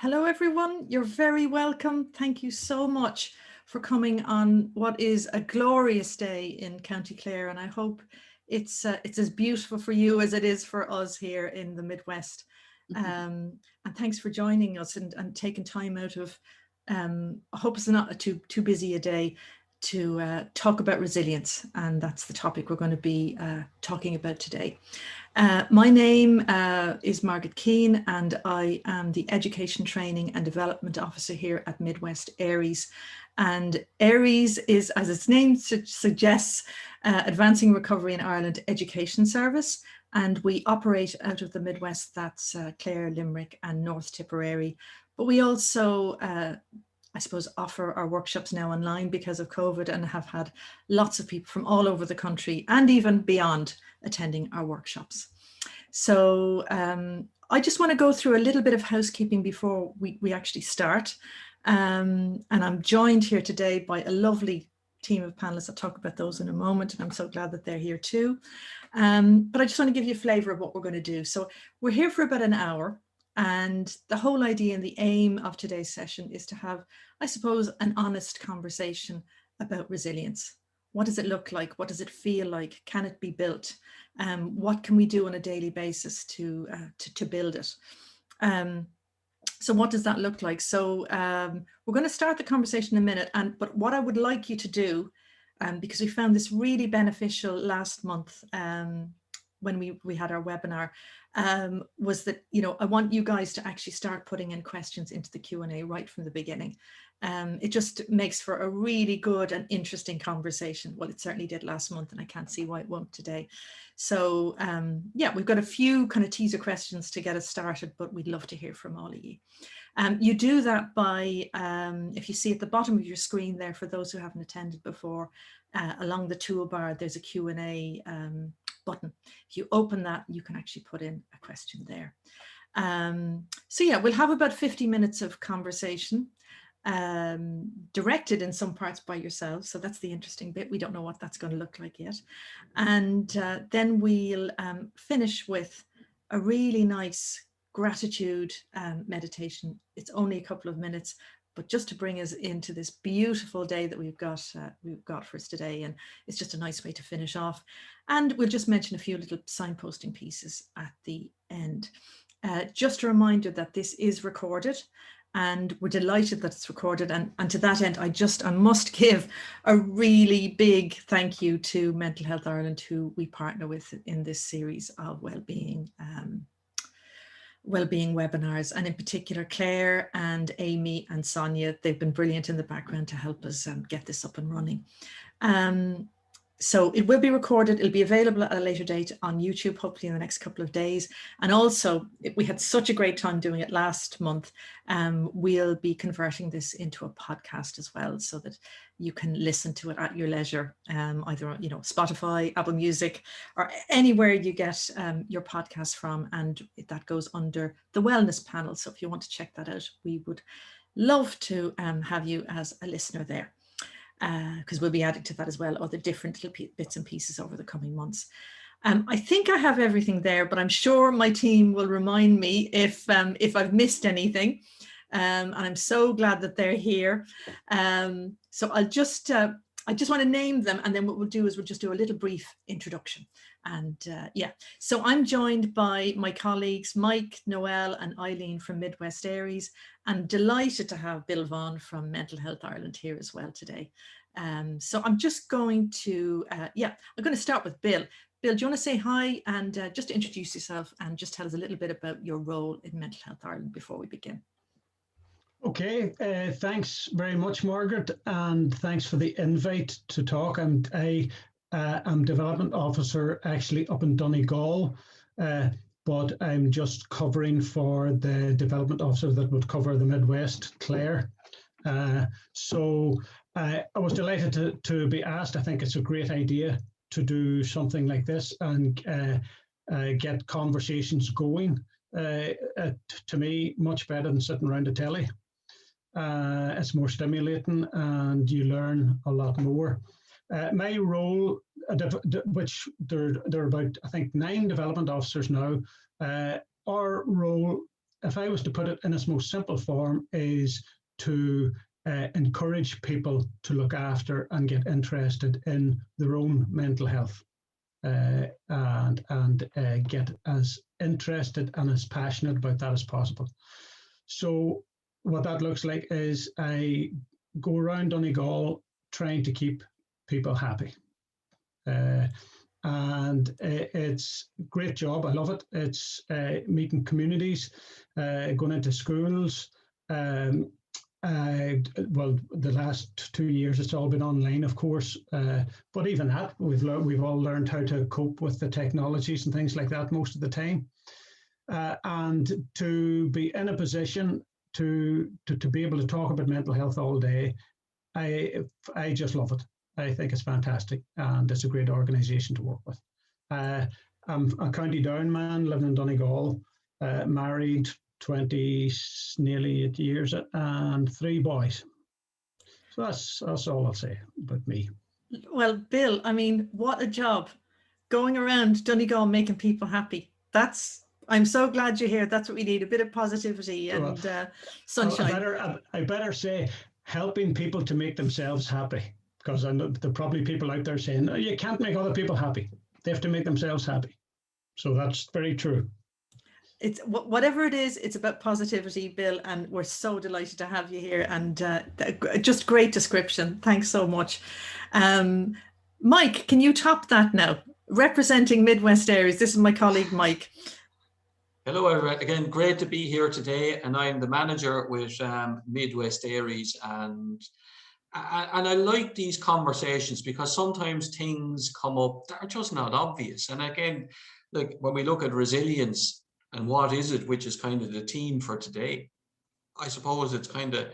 Hello, everyone. You're very welcome. Thank you so much for coming on what is a glorious day in County Clare, and I hope it's as beautiful for you as it is for us here in the Midwest. And thanks for joining us and taking time out of, I hope it's not too busy a day to talk about resilience, and that's the topic we're going to be talking about today. My name is Margaret Keane, and I am the Education Training and Development Officer here at Midwest ARIES. And ARIES is, as its name suggests, Advancing Recovery in Ireland Education Service. And we operate out of the Midwest, that's Clare, Limerick and North Tipperary. But we also I suppose, offer our workshops now online because of COVID, and have had lots of people from all over the country and even beyond attending our workshops. So I just want to go through a little bit of housekeeping before we actually start. And I'm joined here today by a lovely team of panelists. I'll talk about those in a moment, and I'm so glad that they're here too. But I just want to give you a flavour of what we're going to do. So we're here for about an hour. And the whole idea and the aim of today's session is to have, I suppose, an honest conversation about resilience. What does it look like? What does it feel like? Can it be built? What can we do on a daily basis to build it? So what does that look like? So we're going to start the conversation in a minute. But what I would like you to do, because we found this really beneficial last month when we had our webinar, was that, I want you guys to actually start putting in questions into the Q&A right from the beginning. It just makes for a really good and interesting conversation. Well, it certainly did last month, and I can't see why it won't today. So yeah, we've got a few kind of teaser questions to get us started, but we'd love to hear from all of you. You do that by, if you see at the bottom of your screen there, for those who haven't attended before, along the toolbar, there's a Q&A button. If you open that, you can actually put in a question there. So yeah, we'll have about 50 minutes of conversation, directed in some parts by yourselves. So that's the interesting bit. We don't know what that's going to look like yet. And then we'll finish with a really nice gratitude meditation. It's only a couple of minutes, but just to bring us into this beautiful day that we've got for us today. And it's just a nice way to finish off. And we'll just mention a few little signposting pieces at the end. Just a reminder that this is recorded, and we're delighted that it's recorded. And to that end, I must give a really big thank you to Mental Health Ireland, who we partner with in this series of wellbeing webinars, and in particular Claire and Amy and Sonia. They've been brilliant in the background to help us get this up and running. So it will be recorded. It'll be available at a later date on YouTube, hopefully in the next couple of days. And also, we had such a great time doing it last month. We'll be converting this into a podcast as well, so that you can listen to it at your leisure, either on, Spotify, Apple Music, or anywhere you get your podcast from. And that goes under the Wellness Panel. So if you want to check that out, we would love to have you as a listener there. Because we'll be adding to that as well, other different little bits and pieces over the coming months. I think I have everything there, but I'm sure my team will remind me if I've missed anything. And I'm so glad that they're here. So I just want to name them, and then what we'll do is we'll just do a little brief introduction. And yeah, so I'm joined by my colleagues, Mike, Noelle and Eileen from Midwest ARIES. I'm delighted to have Bill Vaughan from Mental Health Ireland here as well today. So I'm just going to, I'm going to start with Bill. Bill, do you want to say hi and just introduce yourself and just tell us a little bit about your role in Mental Health Ireland before we begin? Okay, thanks very much, Margaret, and thanks for the invite to talk. I'm Development Officer actually up in Donegal, but I'm just covering for the Development Officer that would cover the Midwest, Clare. So I was delighted to be asked. I think it's a great idea to do something like this and get conversations going. To me, much better than sitting around a telly. It's more stimulating and you learn a lot more. My role, which there are about, I think, 9 development officers now, our role if I was to put it in its most simple form, is to encourage people to look after and get interested in their own mental health, and get as interested and as passionate about that as possible. So what that looks like is I go around Donegal trying to keep people happy. And it's a great job. I love it. It's meeting communities, going into schools. Well, the last 2 years it's all been online, of course, but even that we've all learned how to cope with the technologies and things like that most of the time, and to be in a position to be able to talk about mental health all day, I just love it. I think it's fantastic, and it's a great organisation to work with. I'm a County Down man living in Donegal, married 20, nearly 8 years, and 3 boys. So that's all I'll say about me. Well, Bill, I mean, what a job going around Donegal making people happy. I'm so glad you're here. That's what we need, a bit of positivity and sunshine. I better say helping people to make themselves happy, because I know there are probably people out there saying, oh, you can't make other people happy. They have to make themselves happy. So that's very true. It's whatever it is, it's about positivity, Bill, and we're so delighted to have you here, and just great description. Thanks so much. Mike, can you top that now? Representing Midwest ARIES, this is my colleague Mike. Hello everyone, again, great to be here today, and I'm the manager with Midwest ARIES, and I like these conversations because sometimes things come up that are just not obvious. And again, like when we look at resilience and what is it, which is kind of the theme for today, I suppose it's kind of,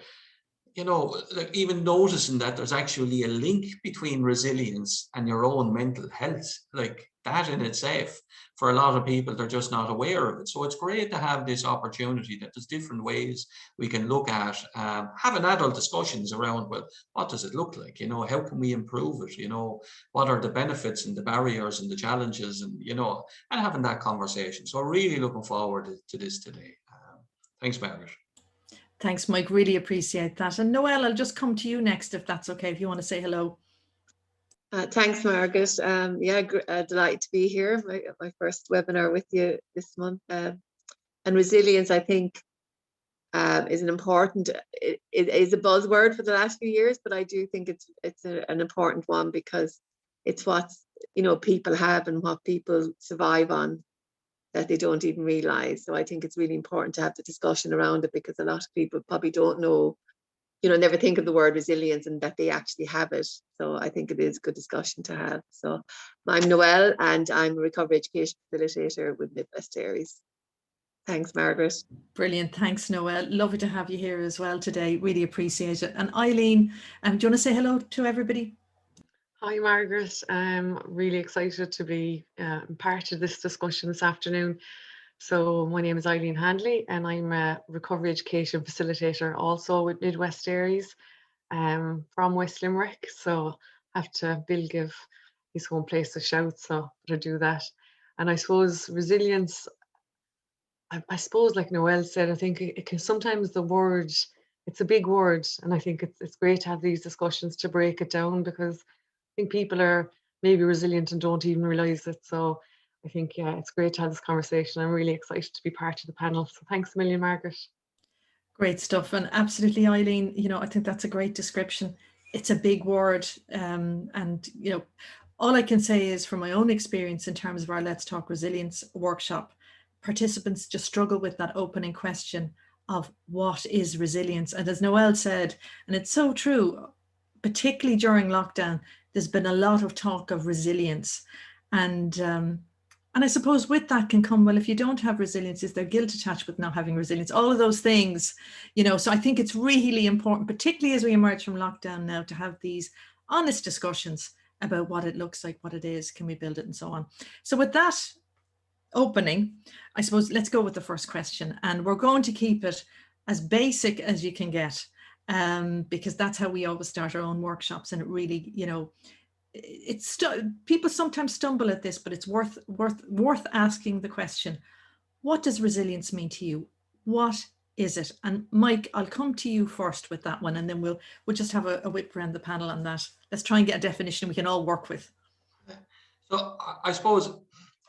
you know, like even noticing that there's actually a link between resilience and your own mental health, like that in itself, for a lot of people, they're just not aware of it. So it's great to have this opportunity that there's different ways we can look at having adult discussions around, well, what does it look like? You know, how can we improve it? You know, what are the benefits and the barriers and the challenges, and, you know, and having that conversation. So really looking forward to this today. Thanks, Margaret. Thanks, Mike. Really appreciate that. And Noelle, I'll just come to you next, if that's okay, if you want to say hello. Thanks, Margaret. Yeah, delighted to be here. My first webinar with you this month. And resilience, I think, is an important. It is a buzzword for the last few years, but I do think it's an important one, because it's what, you know, people have and what people survive on that they don't even realize. So I think it's really important to have the discussion around it, because a lot of people probably don't know, you know, never think of the word resilience and that they actually have it. So I think it is a good discussion to have. So I'm Noelle, and I'm a recovery education facilitator with Midwest ARIES. Thanks, Margaret. Brilliant. Thanks, Noelle. Lovely to have you here as well today. Really appreciate it. And Eileen, do you want to say hello to everybody? Hi, Margaret. I'm really excited to be part of this discussion this afternoon. So my name is Eileen Hanley, and I'm a recovery education facilitator also with Midwest ARIES from West Limerick. So I have to Bill give his home place a shout, so to do that. And I suppose resilience, I suppose like Noelle said, I think it can sometimes the word, it's a big word, and I think it's great to have these discussions to break it down, because I think people are maybe resilient and don't even realize it. So I think, yeah, it's great to have this conversation. I'm really excited to be part of the panel. So thanks a million, Margaret. Great stuff. And absolutely, Eileen, you know, I think that's a great description. It's a big word. And, you know, all I can say is from my own experience in terms of our Let's Talk Resilience workshop, participants just struggle with that opening question of what is resilience? And as Noelle said, and it's so true, particularly during lockdown, there's been a lot of talk of resilience. And I suppose with that can come, well, if you don't have resilience, is there guilt attached with not having resilience? All of those things, you know, so I think it's really important, particularly as we emerge from lockdown now, to have these honest discussions about what it looks like, what it is, can we build it, and so on. So with that opening, I suppose let's go with the first question, and we're going to keep it as basic as you can get, because that's how we always start our own workshops. And it really, you know, people sometimes stumble at this, but it's worth asking the question: what does resilience mean to you? What is it? And Mike, I'll come to you first with that one, and then we'll just have a whip around the panel on that. Let's try and get a definition we can all work with. So I suppose,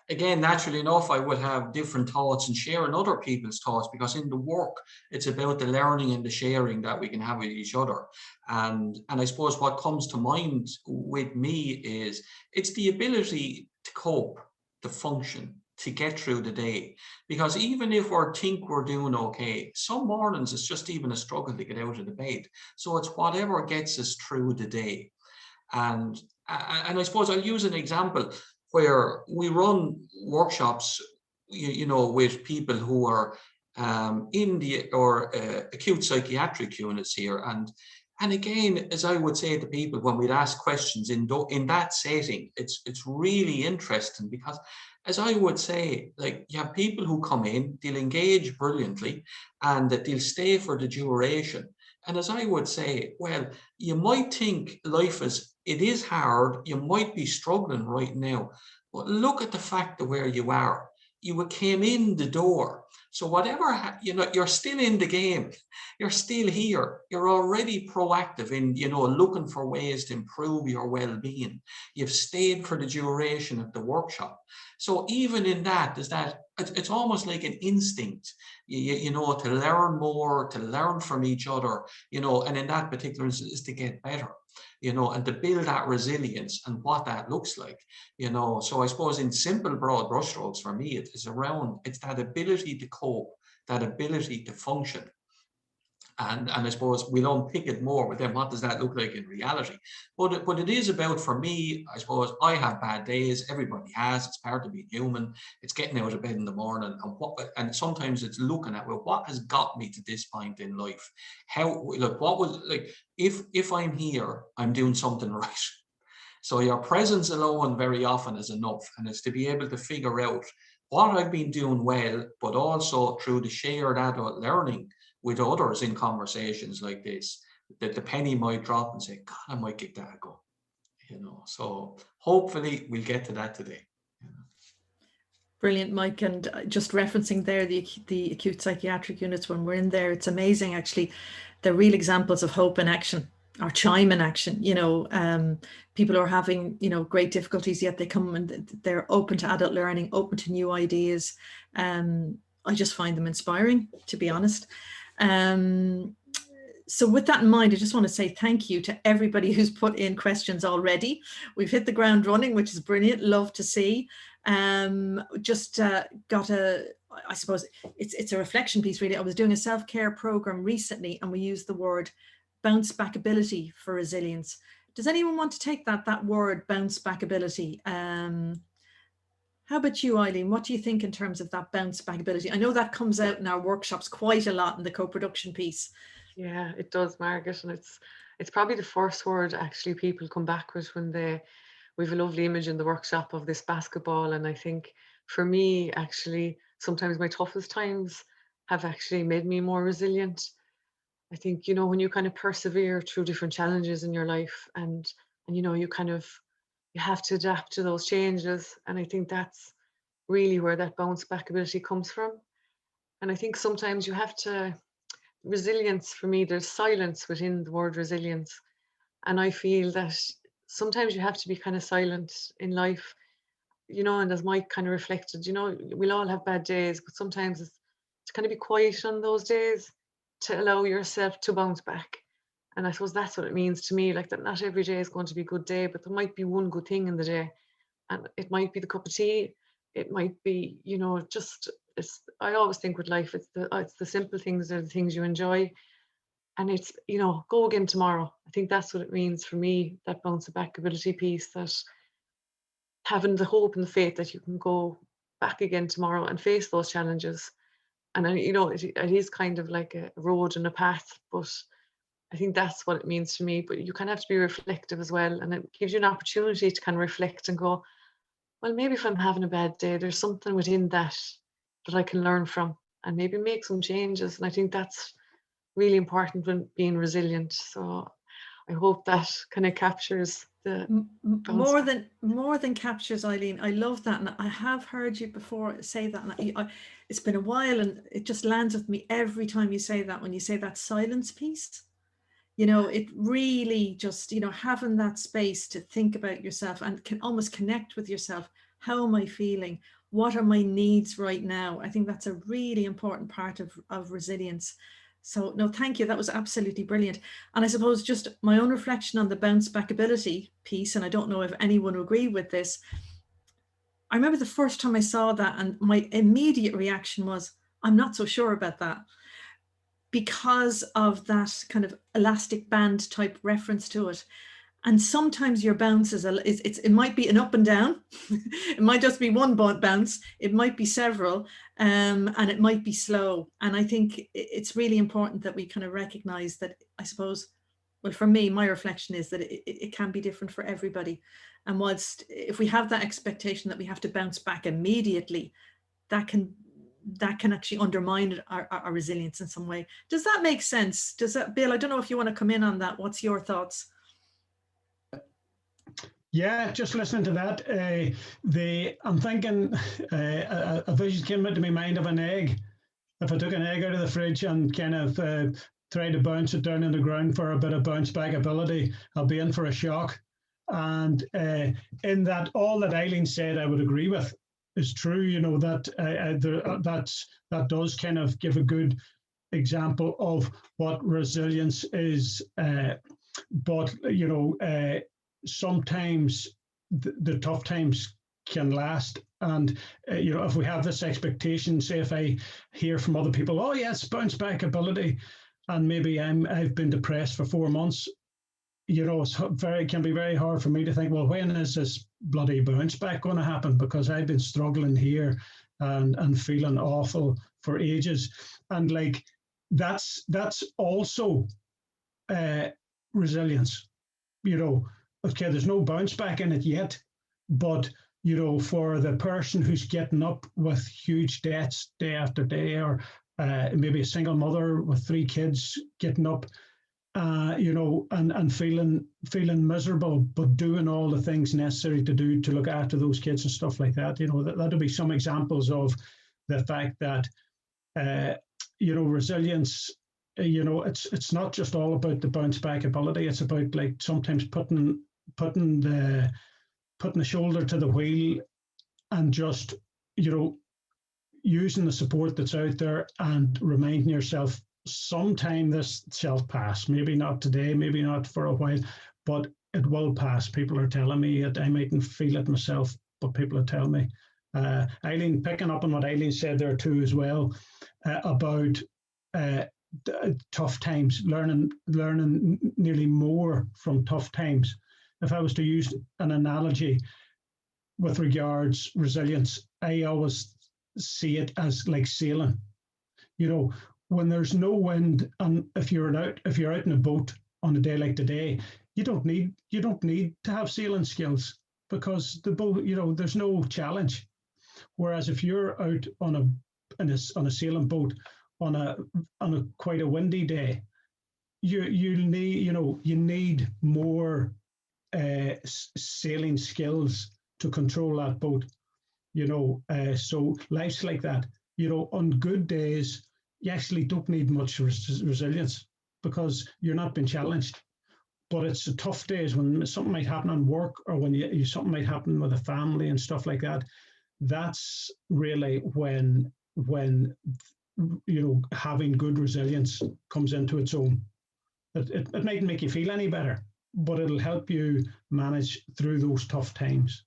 again, naturally enough, I would have different thoughts and sharing other people's thoughts, because in the work, it's about the learning and the sharing that we can have with each other. And I suppose what comes to mind with me is it's the ability to cope, to function, to get through the day. Because even if we think we're doing okay, some mornings it's just even a struggle to get out of the bed. So it's whatever gets us through the day. And I suppose I'll use an example where we run workshops, you know, with people who are in the acute psychiatric units here. And again, as I would say to people when we'd ask questions in that setting, it's really interesting, because as I would say, like, you have people who come in, they'll engage brilliantly, and that they'll stay for the duration. And as I would say, well, you might think life is hard, you might be struggling right now, but look at the fact of where you are. You came in the door. So whatever, you know, you're still in the game. You're still here. You're already proactive in, you know, looking for ways to improve your well-being. You've stayed for the duration of the workshop. So even in that, it's almost like an instinct, you know, to learn more, to learn from each other, you know, and in that particular instance is to get better, you know, and to build that resilience and what that looks like, you know. So I suppose in simple, broad brushstrokes for me, it's that ability to cope, that ability to function. And I suppose we'll unpick it more with them. What does that look like in reality? But it is about, for me, I suppose I have bad days. Everybody has. It's part of being human. It's getting out of bed in the morning, and sometimes it's looking at, well, what has got me to this point in life? If I'm here, I'm doing something right. So your presence alone very often is enough, and it's to be able to figure out what I've been doing well, but also through the shared adult learning with others in conversations like this, that the penny might drop and say, God, I might give that a go, you know. So hopefully we'll get to that today. Brilliant, Mike. And just referencing there the acute psychiatric units, when we're in there, it's amazing, actually. They're real examples of hope in action, or chime in action. You know, people are having, you know, great difficulties, yet they come and they're open to adult learning, open to new ideas. I just find them inspiring, to be honest. So with that in mind, I just want to say thank you to everybody who's put in questions already. We've hit the ground running, which is brilliant. Love to see. I suppose it's a reflection piece, really. I was doing a self-care program recently, and we used the word bounce back ability for resilience. Does anyone want to take that word bounce back ability? How about you, Eileen? What do you think in terms of that bounce back ability? I know that comes out in our workshops quite a lot in the co-production piece. Yeah, it does, Margaret. And it's probably the first word actually people come back with when we have a lovely image in the workshop of this basketball. And I think for me, actually, sometimes my toughest times have actually made me more resilient. I think, you know, when you kind of persevere through different challenges in your life, and you know, you have to adapt to those changes. And I think that's really where that bounce back ability comes from. And I think sometimes you have to, resilience for me, there's silence within the word resilience. And I feel that sometimes you have to be kind of silent in life, you know, and as Mike kind of reflected, you know, we'll all have bad days, but sometimes it's to kind of be quiet on those days to allow yourself to bounce back. And I suppose that's what it means to me, like that not every day is going to be a good day, but there might be one good thing in the day. And it might be the cup of tea. It might be, you know, I always think with life, it's the simple things that are the things you enjoy. And it's, you know, go again tomorrow. I think that's what it means for me, that bounce back ability piece, that having the hope and the faith that you can go back again tomorrow and face those challenges. And, you know, it is kind of like a road and a path, but I think that's what it means to me. But you kind of have to be reflective as well. And it gives you an opportunity to kind of reflect and go, well, maybe if I'm having a bad day, there's something within that I can learn from and maybe make some changes. And I think that's really important when being resilient. So I hope that kind of captures More than captures, Eileen. I love that, and I have heard you before say that, and it's been a while, and it just lands with me every time you say that. When you say that silence piece, you know, it really just, you know, having that space to think about yourself and can almost connect with yourself. How am I feeling? What are my needs right now? I think that's a really important part of resilience. So no, thank you. That was absolutely brilliant. And I suppose just my own reflection on the bounce back ability piece, and I don't know if anyone will agree with this. I remember the first time I saw that, and my immediate reaction was, I'm not so sure about that, because of that kind of elastic band type reference to it. And sometimes your bounce it might be an up and down. It might just be one bounce. It might be several, and it might be slow. And I think it's really important that we kind of recognize that, I suppose, well, for me, my reflection is that it can be different for everybody. And whilst if we have that expectation that we have to bounce back immediately, that can actually undermine our resilience in some way. Does that make sense? Does that, Bill? I don't know if you want to come in on that. What's your thoughts? Yeah, just listening to that, I'm thinking a vision came into my mind of an egg. If I took an egg out of the fridge and kind of tried to bounce it down in the ground for a bit of bounce back ability, I'll be in for a shock. And in that, all that Eileen said, I would agree with, is true. You know, that that does kind of give a good example of what resilience is. But you know, sometimes the tough times can last, and you know, if we have this expectation, say if I hear from other people, oh yes, bounce back ability, and maybe I've been depressed for 4 months, you know, it can be very hard for me to think, well, when is this bloody bounce back going to happen? Because I've been struggling here and feeling awful for ages, and like that's also resilience, you know. Okay, there's no bounce back in it yet, but you know, for the person who's getting up with huge debts day after day, or maybe a single mother with 3 kids getting up, you know, and feeling miserable, but doing all the things necessary to look after those kids and stuff like that, you know, that'll be some examples of the fact that you know, resilience. You know, it's not just all about the bounce back ability. It's about, like, sometimes putting the shoulder to the wheel and just, you know, using the support that's out there and reminding yourself, sometime this shall pass. Maybe not today, maybe not for a while, but it will pass. People are telling me it. I mightn't feel it myself, but people are telling me. Eileen, picking up on what Eileen said there too as well, about tough times, learning nearly more from tough times. If I was to use an analogy with regards resilience, I always see it as like sailing. You know, when there's no wind, and if you're out in a boat on a day like today, you don't need to have sailing skills, because the boat, you know, there's no challenge. Whereas if you're out on a sailing boat on a quite a windy day, you need more sailing skills to control that boat. You know, so life's like that. You know, on good days, you actually don't need much resilience because you're not being challenged. But it's the tough days when something might happen on work, or when something might happen with a family and stuff like that. That's really when you know, having good resilience comes into its own. It mightn't make you feel any better, but it'll help you manage through those tough times.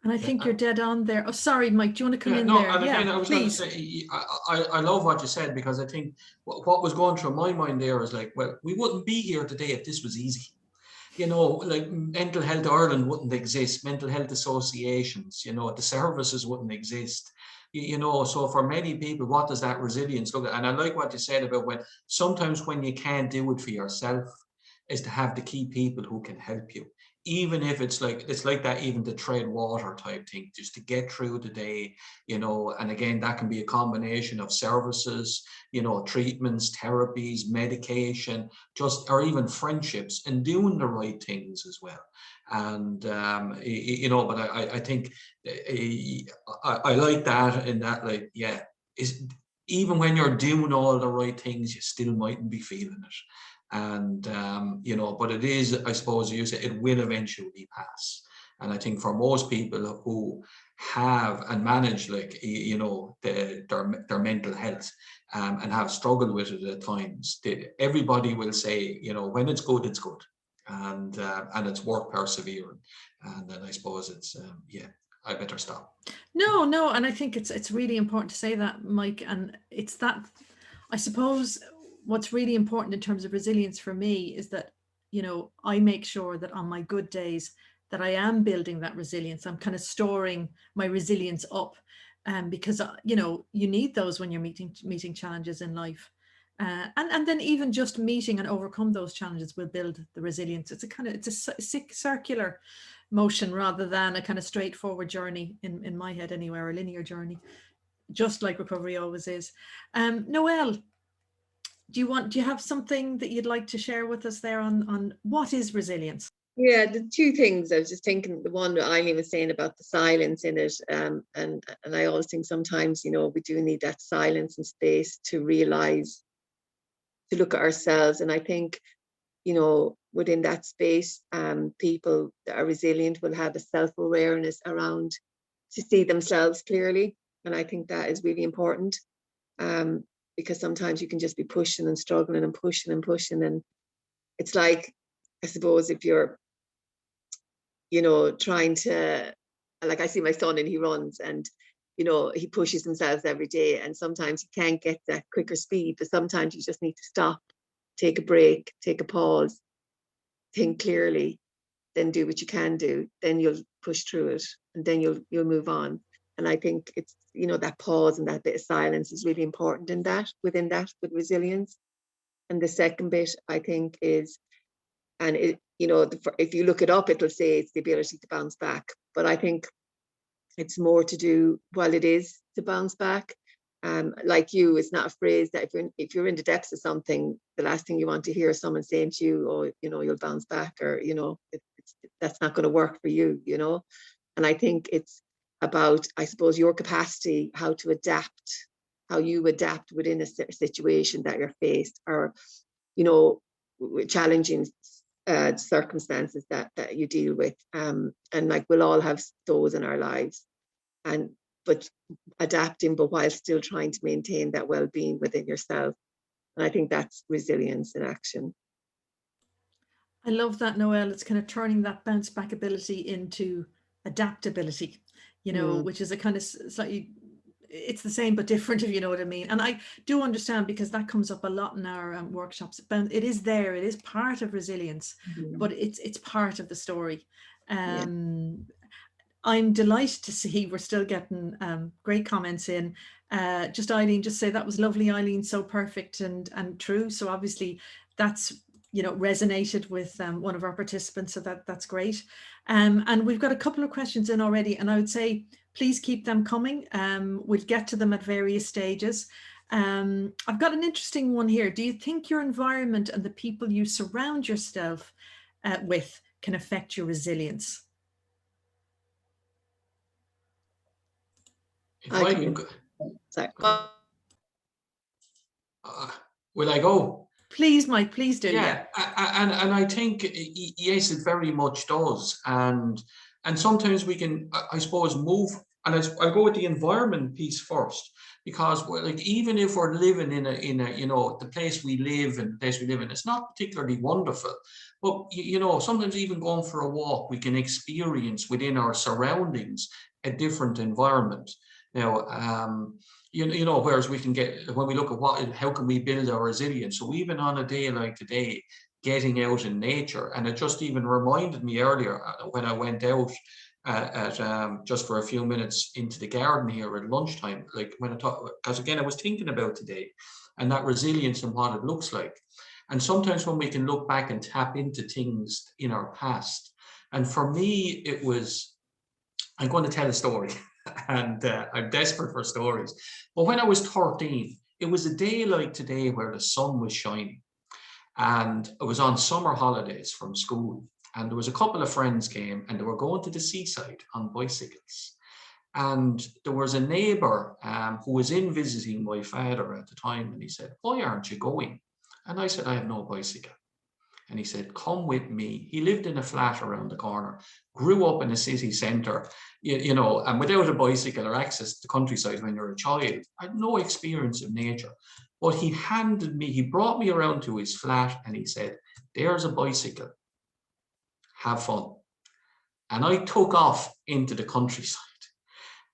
And I think you're dead on there. Oh, sorry, Mike, do you want to come in no, there? And again, I was going to please. say, I love what you said, because I think what was going through my mind there is like, well, we wouldn't be here today if this was easy. You know, like Mental Health Ireland wouldn't exist, mental health associations, you know, the services wouldn't exist. You know, so for many people, what does that resilience look like? And I like what you said about when you can't do it for yourself, is to have the key people who can help you, even if it's like that, even to tread water type thing, just to get through the day, you know. And again, that can be a combination of services, you know, treatments, therapies, medication, just, or even friendships, and doing the right things as well. And you know, but I think I like that, in that, like, yeah, is even when you're doing all the right things, you still mightn't be feeling it. And you know, but it is, I suppose you say, it will eventually pass. And I think for most people who have and manage, like, you know, their mental health, and have struggled with it at times, everybody will say, you know, when it's good, it's good, and it's worth persevering. And then I suppose it's yeah, I better stop. No, and I think it's really important to say that, Mike. And it's that, I suppose, what's really important in terms of resilience for me is that, you know, I make sure that on my good days that I am building that resilience. I'm kind of storing my resilience up, because you know, you need those when you're meeting challenges in life, and then even just meeting and overcome those challenges will build the resilience. It's a circular motion rather than a kind of straightforward journey in my head anyway, or a linear journey, just like recovery always is. Noelle, do you have something that you'd like to share with us there on what is resilience? Yeah, the two things I was just thinking, the one that Eileen was saying about the silence in it, and I always think sometimes, you know, we do need that silence and space to realize, to look at ourselves. And I think, you know, within that space, people that are resilient will have a self-awareness around, to see themselves clearly. And I think that is really important, because sometimes you can just be pushing and struggling and pushing and pushing. And it's like, I suppose, if you're, you know, trying to, like, I see my son and he runs, and, you know, he pushes himself every day, and sometimes he can't get that quicker speed, but sometimes you just need to stop, take a break, take a pause, think clearly, then do what you can do, then you'll push through it, and then you'll move on. And I think it's, you know, that pause and that bit of silence is really important in that, with resilience. And the second bit, I think, is, and it, you know, if you look it up, it'll say it's the ability to bounce back. But I think it's more to do, while it is to bounce back, like you, it's not a phrase that if you're in the depths of something, the last thing you want to hear is someone saying to you, oh, you know, you'll bounce back, or, you know, that's not going to work for you, you know. And I think it's about, I suppose, your capacity, how to adapt, how you adapt within a situation that you're faced, or, you know, challenging circumstances that you deal with, and like, we'll all have those in our lives, but adapting, but while still trying to maintain that well-being within yourself. And I think that's resilience in action. I love that, Noelle. It's kind of turning that bounce back ability into adaptability, you know, which is a kind of slightly, it's the same but different, if you know what I mean. And I do understand, because that comes up a lot in our workshops. It is there, it is part of resilience, but it's part of the story. I'm delighted to see we're still getting great comments in. Just Eileen, just say that was lovely, Eileen, so perfect and true. So obviously that's, you know, resonated with one of our participants, so that's great. And we've got a couple of questions in already, and I would say please keep them coming. We'll get to them at various stages. I've got an interesting one here. Do you think your environment and the people you surround yourself with can affect your resilience? Sorry. Will I go? Please, Mike, please do. Yeah. And I think, yes, it very much does. And sometimes we can, I suppose, move, and I'll go with the environment piece first, because like, even if we're living in a, you know, the place we live in, it's not particularly wonderful. But, you know, sometimes even going for a walk, we can experience within our surroundings a different environment. Now, you know, whereas we can get, when we look at how can we build our resilience. So even on a day like today, getting out in nature, and it just even reminded me earlier when I went out just for a few minutes into the garden here at lunchtime, like when I thought, because again, I was thinking about today and that resilience and what it looks like. And sometimes when we can look back and tap into things in our past, And for me, it was, I'm going to tell a story and I'm desperate for stories. But when I was 13, it was a day like today where the sun was shining. And I was on summer holidays from school. And there was a couple of friends came and they were going to the seaside on bicycles. And there was a neighbour who was in visiting my father at the time. And he said, why aren't you going? And I said, I have no bicycle. And he said, come with me. He lived in a flat around the corner, grew up in a city centre, you know, and without a bicycle or access to the countryside when you're a child, I had no experience of nature. But he brought me around to his flat and he said, there's a bicycle, have fun. And I took off into the countryside.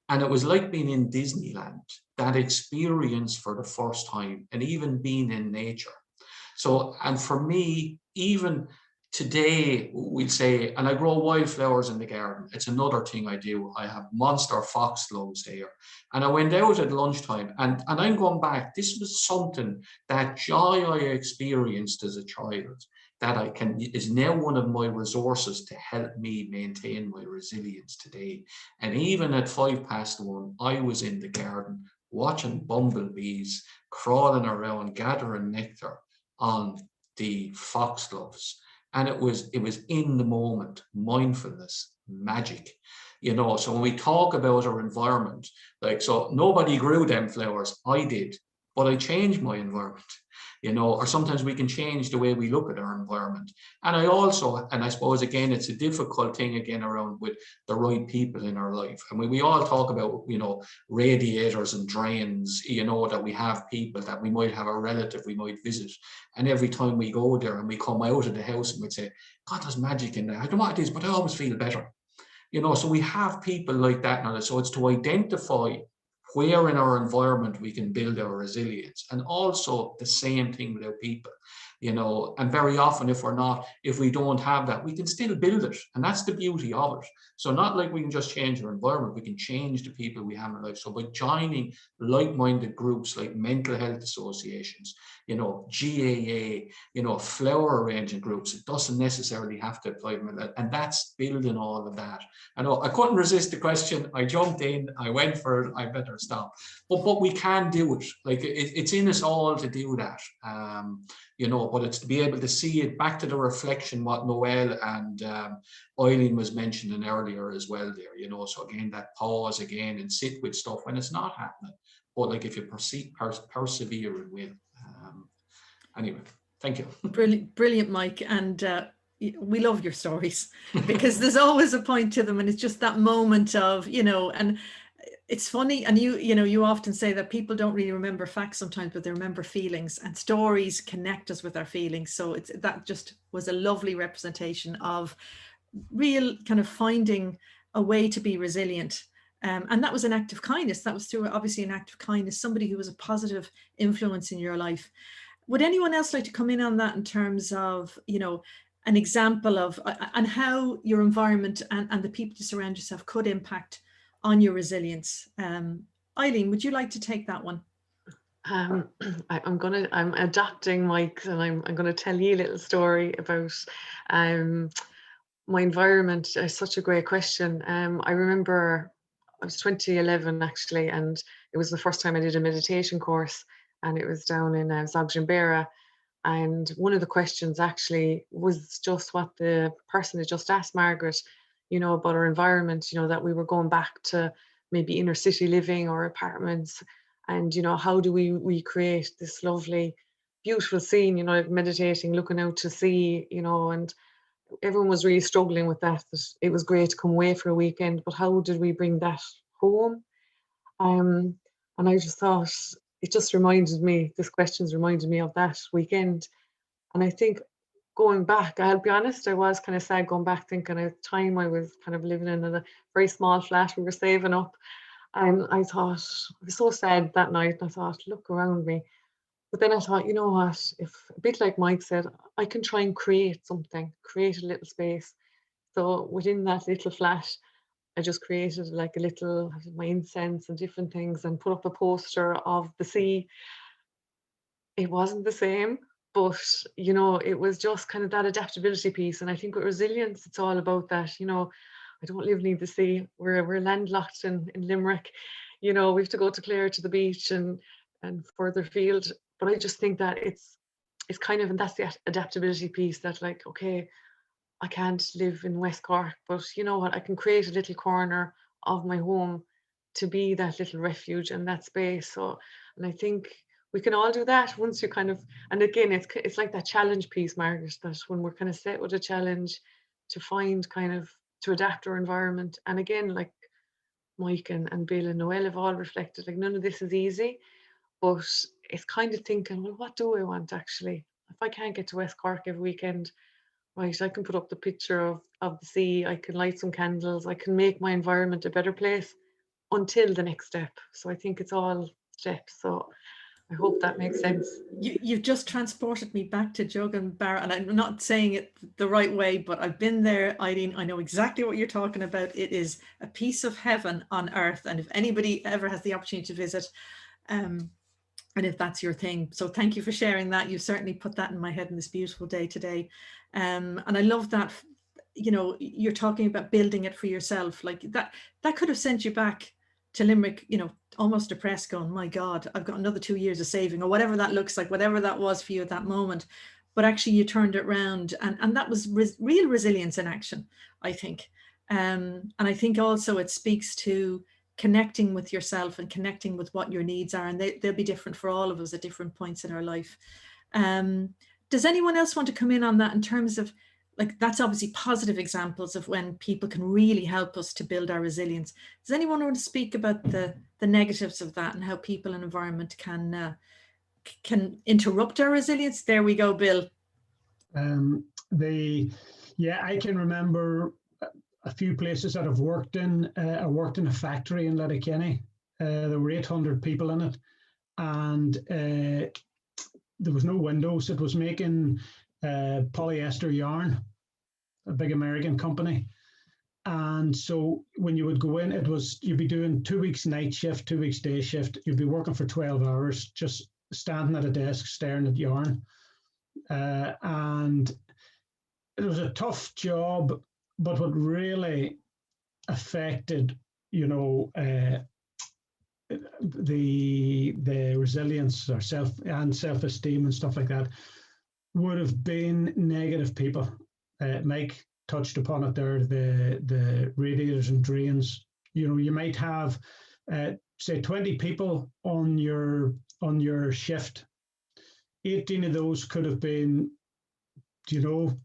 And it was like being in Disneyland, that experience for the first time, and even being in nature. So, and for me, even today, we'll say, and I grow wildflowers in the garden. It's another thing I do. I have monster foxgloves there. And I went out at lunchtime and I'm going back. This was something, that joy I experienced as a child, that is now one of my resources to help me maintain my resilience today. And even at 1:05, I was in the garden watching bumblebees crawling around, gathering nectar on the foxgloves. And it was in the moment, mindfulness, magic, you know. So when we talk about our environment, like, so nobody grew them flowers, I did, but I changed my environment, you know, or sometimes we can change the way we look at our environment. And I suppose, again, it's a difficult thing again around with the right people in our life. And we all talk about, you know, radiators and drains, you know, that we have people that we might have a relative we might visit. And every time we go there and we come out of the house and we'd say, God, there's magic in there. I don't know what it is, but I always feel better. You know, so we have people like that now. So it's to identify where in our environment we can build our resilience, and also the same thing with our people, you know. And very often if we don't have that, we can still build it, and that's the beauty of it. So not like we can just change our environment, we can change the people we have in our life. So by joining like-minded groups like mental health associations, you know, GAA, you know, flower arranging groups, it doesn't necessarily have to apply to that, and that's building all of that. I know I couldn't resist the question. I jumped in, I went for it, I better stop. But we can do it. Like it's in us all to do that. You know, but it's to be able to see it back to the reflection, what Noelle and Eileen was mentioning earlier as well there, you know. So again, that pause again and sit with stuff when it's not happening. But like if you persevere and will. Anyway, thank you. Brilliant, Mike. And we love your stories because there's always a point to them, and it's just that moment of, you know, and it's funny, and you often say that people don't really remember facts sometimes, but they remember feelings, and stories connect us with our feelings. So that just was a lovely representation of real kind of finding a way to be resilient. And that was an act of kindness. That was through obviously an act of kindness, somebody who was a positive influence in your life. Would anyone else like to come in on that in terms of, you know, an example of and how your environment and the people you surround yourself could impact on your resilience? Eileen, would you like to take that one? I'm adapting Mike's, and I'm going to tell you a little story about my environment. Is such a great question. I remember it was 2011 actually, and it was the first time I did a meditation course, and it was down in Zogginbera. And one of the questions actually was just what the person had just asked Margaret, you know, about our environment, you know, that we were going back to maybe inner city living or apartments. And, you know, how do we recreate this lovely, beautiful scene, you know, meditating, looking out to sea, you know, and everyone was really struggling with that. It was great to come away for a weekend, but how did we bring that home? And I just thought, it just reminded me, this question's reminded me of that weekend. And I think going back, I'll be honest, I was kind of sad going back, thinking at the time I was kind of living in a very small flat, we were saving up. And I thought, I was so sad that night. I thought, look around me. But then I thought, you know what, if a bit like Mike said, I can try and create something, create a little space. So within that little flat, I just created like a little, my incense and different things, and put up a poster of the sea. It wasn't the same, But, you know, it was just kind of that adaptability piece. And I think with resilience, it's all about that. You know, I don't live near the sea. We're landlocked in Limerick. You know, we have to go to Clare to the beach and further field. But I just think that it's kind of, and that's the adaptability piece, that like, okay, I can't live in West Cork, but you know what, I can create a little corner of my home to be that little refuge and that space. So, and I think we can all do that once you kind of, and again, it's like that challenge piece, Margaret, that when we're kind of set with a challenge to find kind of, to adapt our environment. And again, like Mike and Bill and Noelle have all reflected, like none of this is easy, but it's kind of thinking, well, what do I want actually? If I can't get to West Cork every weekend, right, I can put up the picture of the sea, I can light some candles, I can make my environment a better place until the next step. So I think it's all steps. So I hope that makes sense. You've just transported me back to Jug and Barra, and I'm not saying it the right way, but I've been there, Eileen. I know exactly what you're talking about. It is a piece of heaven on earth. And if anybody ever has the opportunity to visit, and if that's your thing. So thank you for sharing that. You certainly put that in my head in this beautiful day today. And I love that, you know, you're talking about building it for yourself. Like that could have sent you back to Limerick, you know, almost depressed, going, my God, I've got another 2 years of saving, or whatever that looks like, whatever that was for you at that moment. But actually you turned it around, and that was real resilience in action, I think. And I think also it speaks to connecting with yourself and connecting with what your needs are, and they'll be different for all of us at different points in our life. Does anyone else want to come in on that, in terms of, like, that's obviously positive examples of when people can really help us to build our resilience. Does anyone want to speak about the negatives of that, and how people and environment can interrupt our resilience? There we go, Bill. Yeah, I can remember a few places that I've worked in. I worked in a factory in Letterkenny. There were 800 people in it, and there was no windows. It was making polyester yarn, a big American company. And so when you would go in, you'd be doing 2 weeks night shift, 2 weeks day shift. You'd be working for 12 hours, just standing at a desk, staring at yarn. And it was a tough job, but what really affected, you know, the resilience or self-esteem and stuff like that would have been negative people. Mike touched upon it there, the radiators and drains. You know, you might have say 20 people on your shift. 18 of those could have been, you know,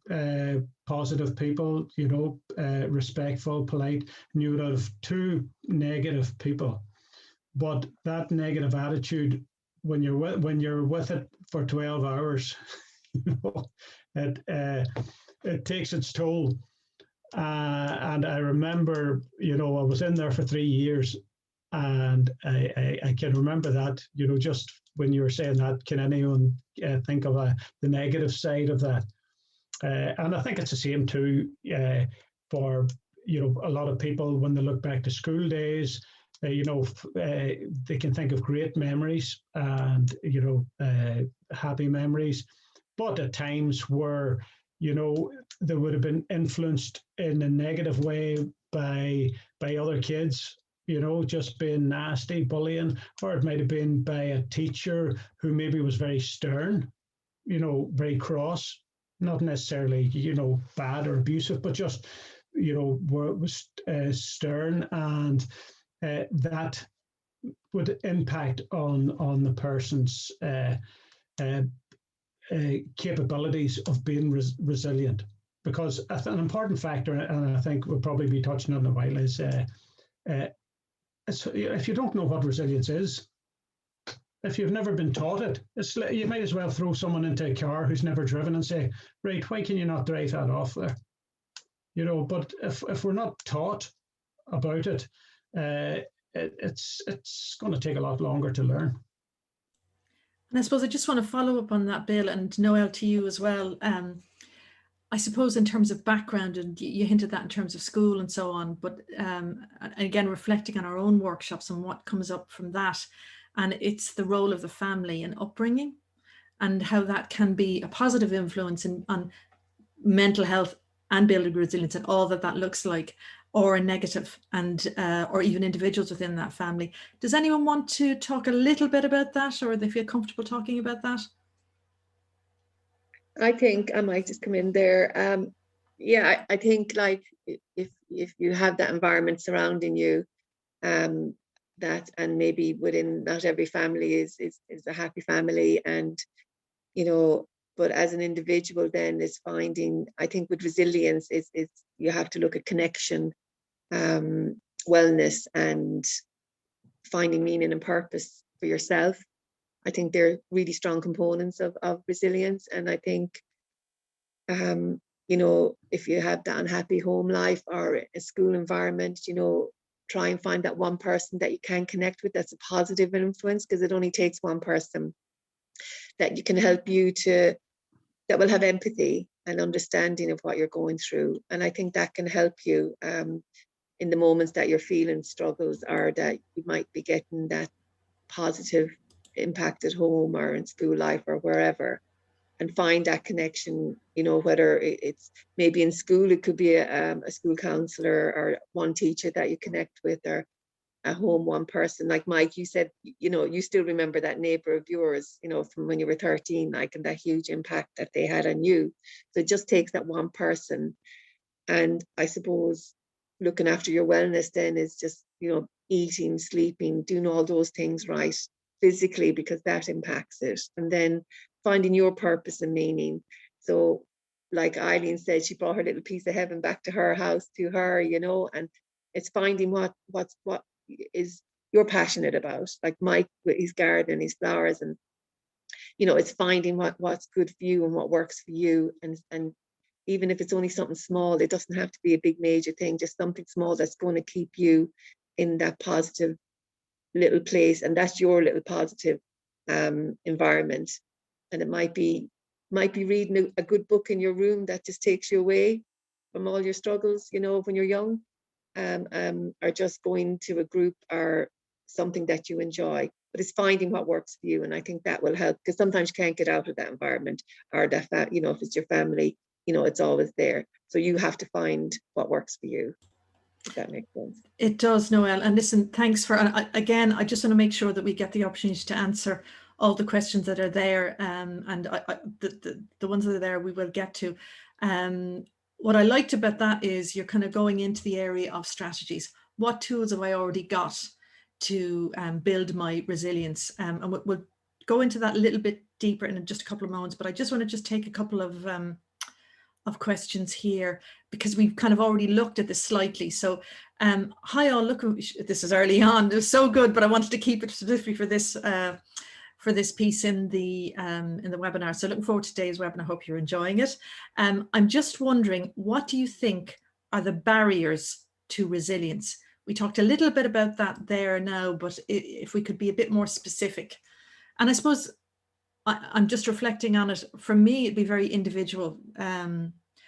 positive people, you know, respectful, polite, and you would have 2 negative people. But that negative attitude, when you're with it for 12 hours, you know, it takes its toll. And I remember, you know, I was in there for 3 years, and I can remember that, you know, just when you were saying that, can anyone think of the negative side of that? And I think it's the same too for, you know, a lot of people when they look back to school days. You know, they can think of great memories and, you know, happy memories, but at times where, you know, they would have been influenced in a negative way by other kids, you know, just being nasty, bullying, or it might have been by a teacher who maybe was very stern, you know, very cross, not necessarily, you know, bad or abusive, but just, you know, was stern, and that would impact on the person's capabilities of being resilient. Because an important factor, and I think we'll probably be touching on in a while, is if you don't know what resilience is, if you've never been taught it, you might as well throw someone into a car who's never driven and say, right, why can you not drive that off there? You know, but if we're not taught about it, it's going to take a lot longer to learn. And I suppose I just want to follow up on that, Bill, and Noelle, to you as well. I suppose in terms of background, and you hinted that in terms of school and so on, but again, reflecting on our own workshops and what comes up from that, and it's the role of the family and upbringing. and how that can be a positive influence on mental health and building resilience and all that looks like, or a negative, and or even individuals within that family. Does anyone want to talk a little bit about that, or they feel comfortable talking about that? I think I might just come in there. Yeah, I think like if you have that environment surrounding you, that, and maybe within, not every family is a happy family, and you know, but as an individual then is finding, I think with resilience is you have to look at connection, wellness, and finding meaning and purpose for yourself. I think they're really strong components of resilience. And I think, you know, if you have that unhappy home life or a school environment, you know, try and find that one person that you can connect with that's a positive influence, because it only takes one person that you can help you to, that will have empathy and understanding of what you're going through. And I think that can help you in the moments that you're feeling struggles, or that you might be getting that positive impact at home or in school life or wherever, and find that connection, you know, whether it's maybe in school, it could be a school counselor or one teacher that you connect with, or at home, one person. Like Mike, you said, you know, you still remember that neighbor of yours, you know, from when you were 13, like, and that huge impact that they had on you. So it just takes that one person. And I suppose looking after your wellness then is just, you know, eating, sleeping, doing all those things right physically, because that impacts it. And then finding your purpose and meaning. So like Eileen said, she brought her little piece of heaven back to her house, to her, you know, and it's finding what is you're passionate about, like Mike with his garden, his flowers, and you know, it's finding what's good for you and what works for you. And even if it's only something small, it doesn't have to be a big major thing, just something small that's going to keep you in that positive little place, and that's your little positive environment. And it might be reading a good book in your room that just takes you away from all your struggles, you know, when you're young, or just going to a group or something that you enjoy. But it's finding what works for you, and I think that will help, because sometimes you can't get out of that environment, or that, you know, if it's your family, you know, it's always there. So you have to find what works for you. If that makes sense. It does, Noelle. And listen, thanks for, again, I just want to make sure that we get the opportunity to answer all the questions that are there, and the ones that are there we will get to. What I liked about that is you're kind of going into the area of strategies. What tools have I already got to build my resilience? And we'll go into that a little bit deeper in just a couple of moments, but I just want to take a couple of questions here, because we've kind of already looked at this slightly. So hi all, look, this is early on, it was so good, but I wanted to keep it specifically for this piece in the webinar. So looking forward to today's webinar. I hope you're enjoying it. I'm just wondering, what do you think are the barriers to resilience? We talked a little bit about that there now, but if we could be a bit more specific. And I suppose I'm just reflecting on it. For me, it'd be very individual,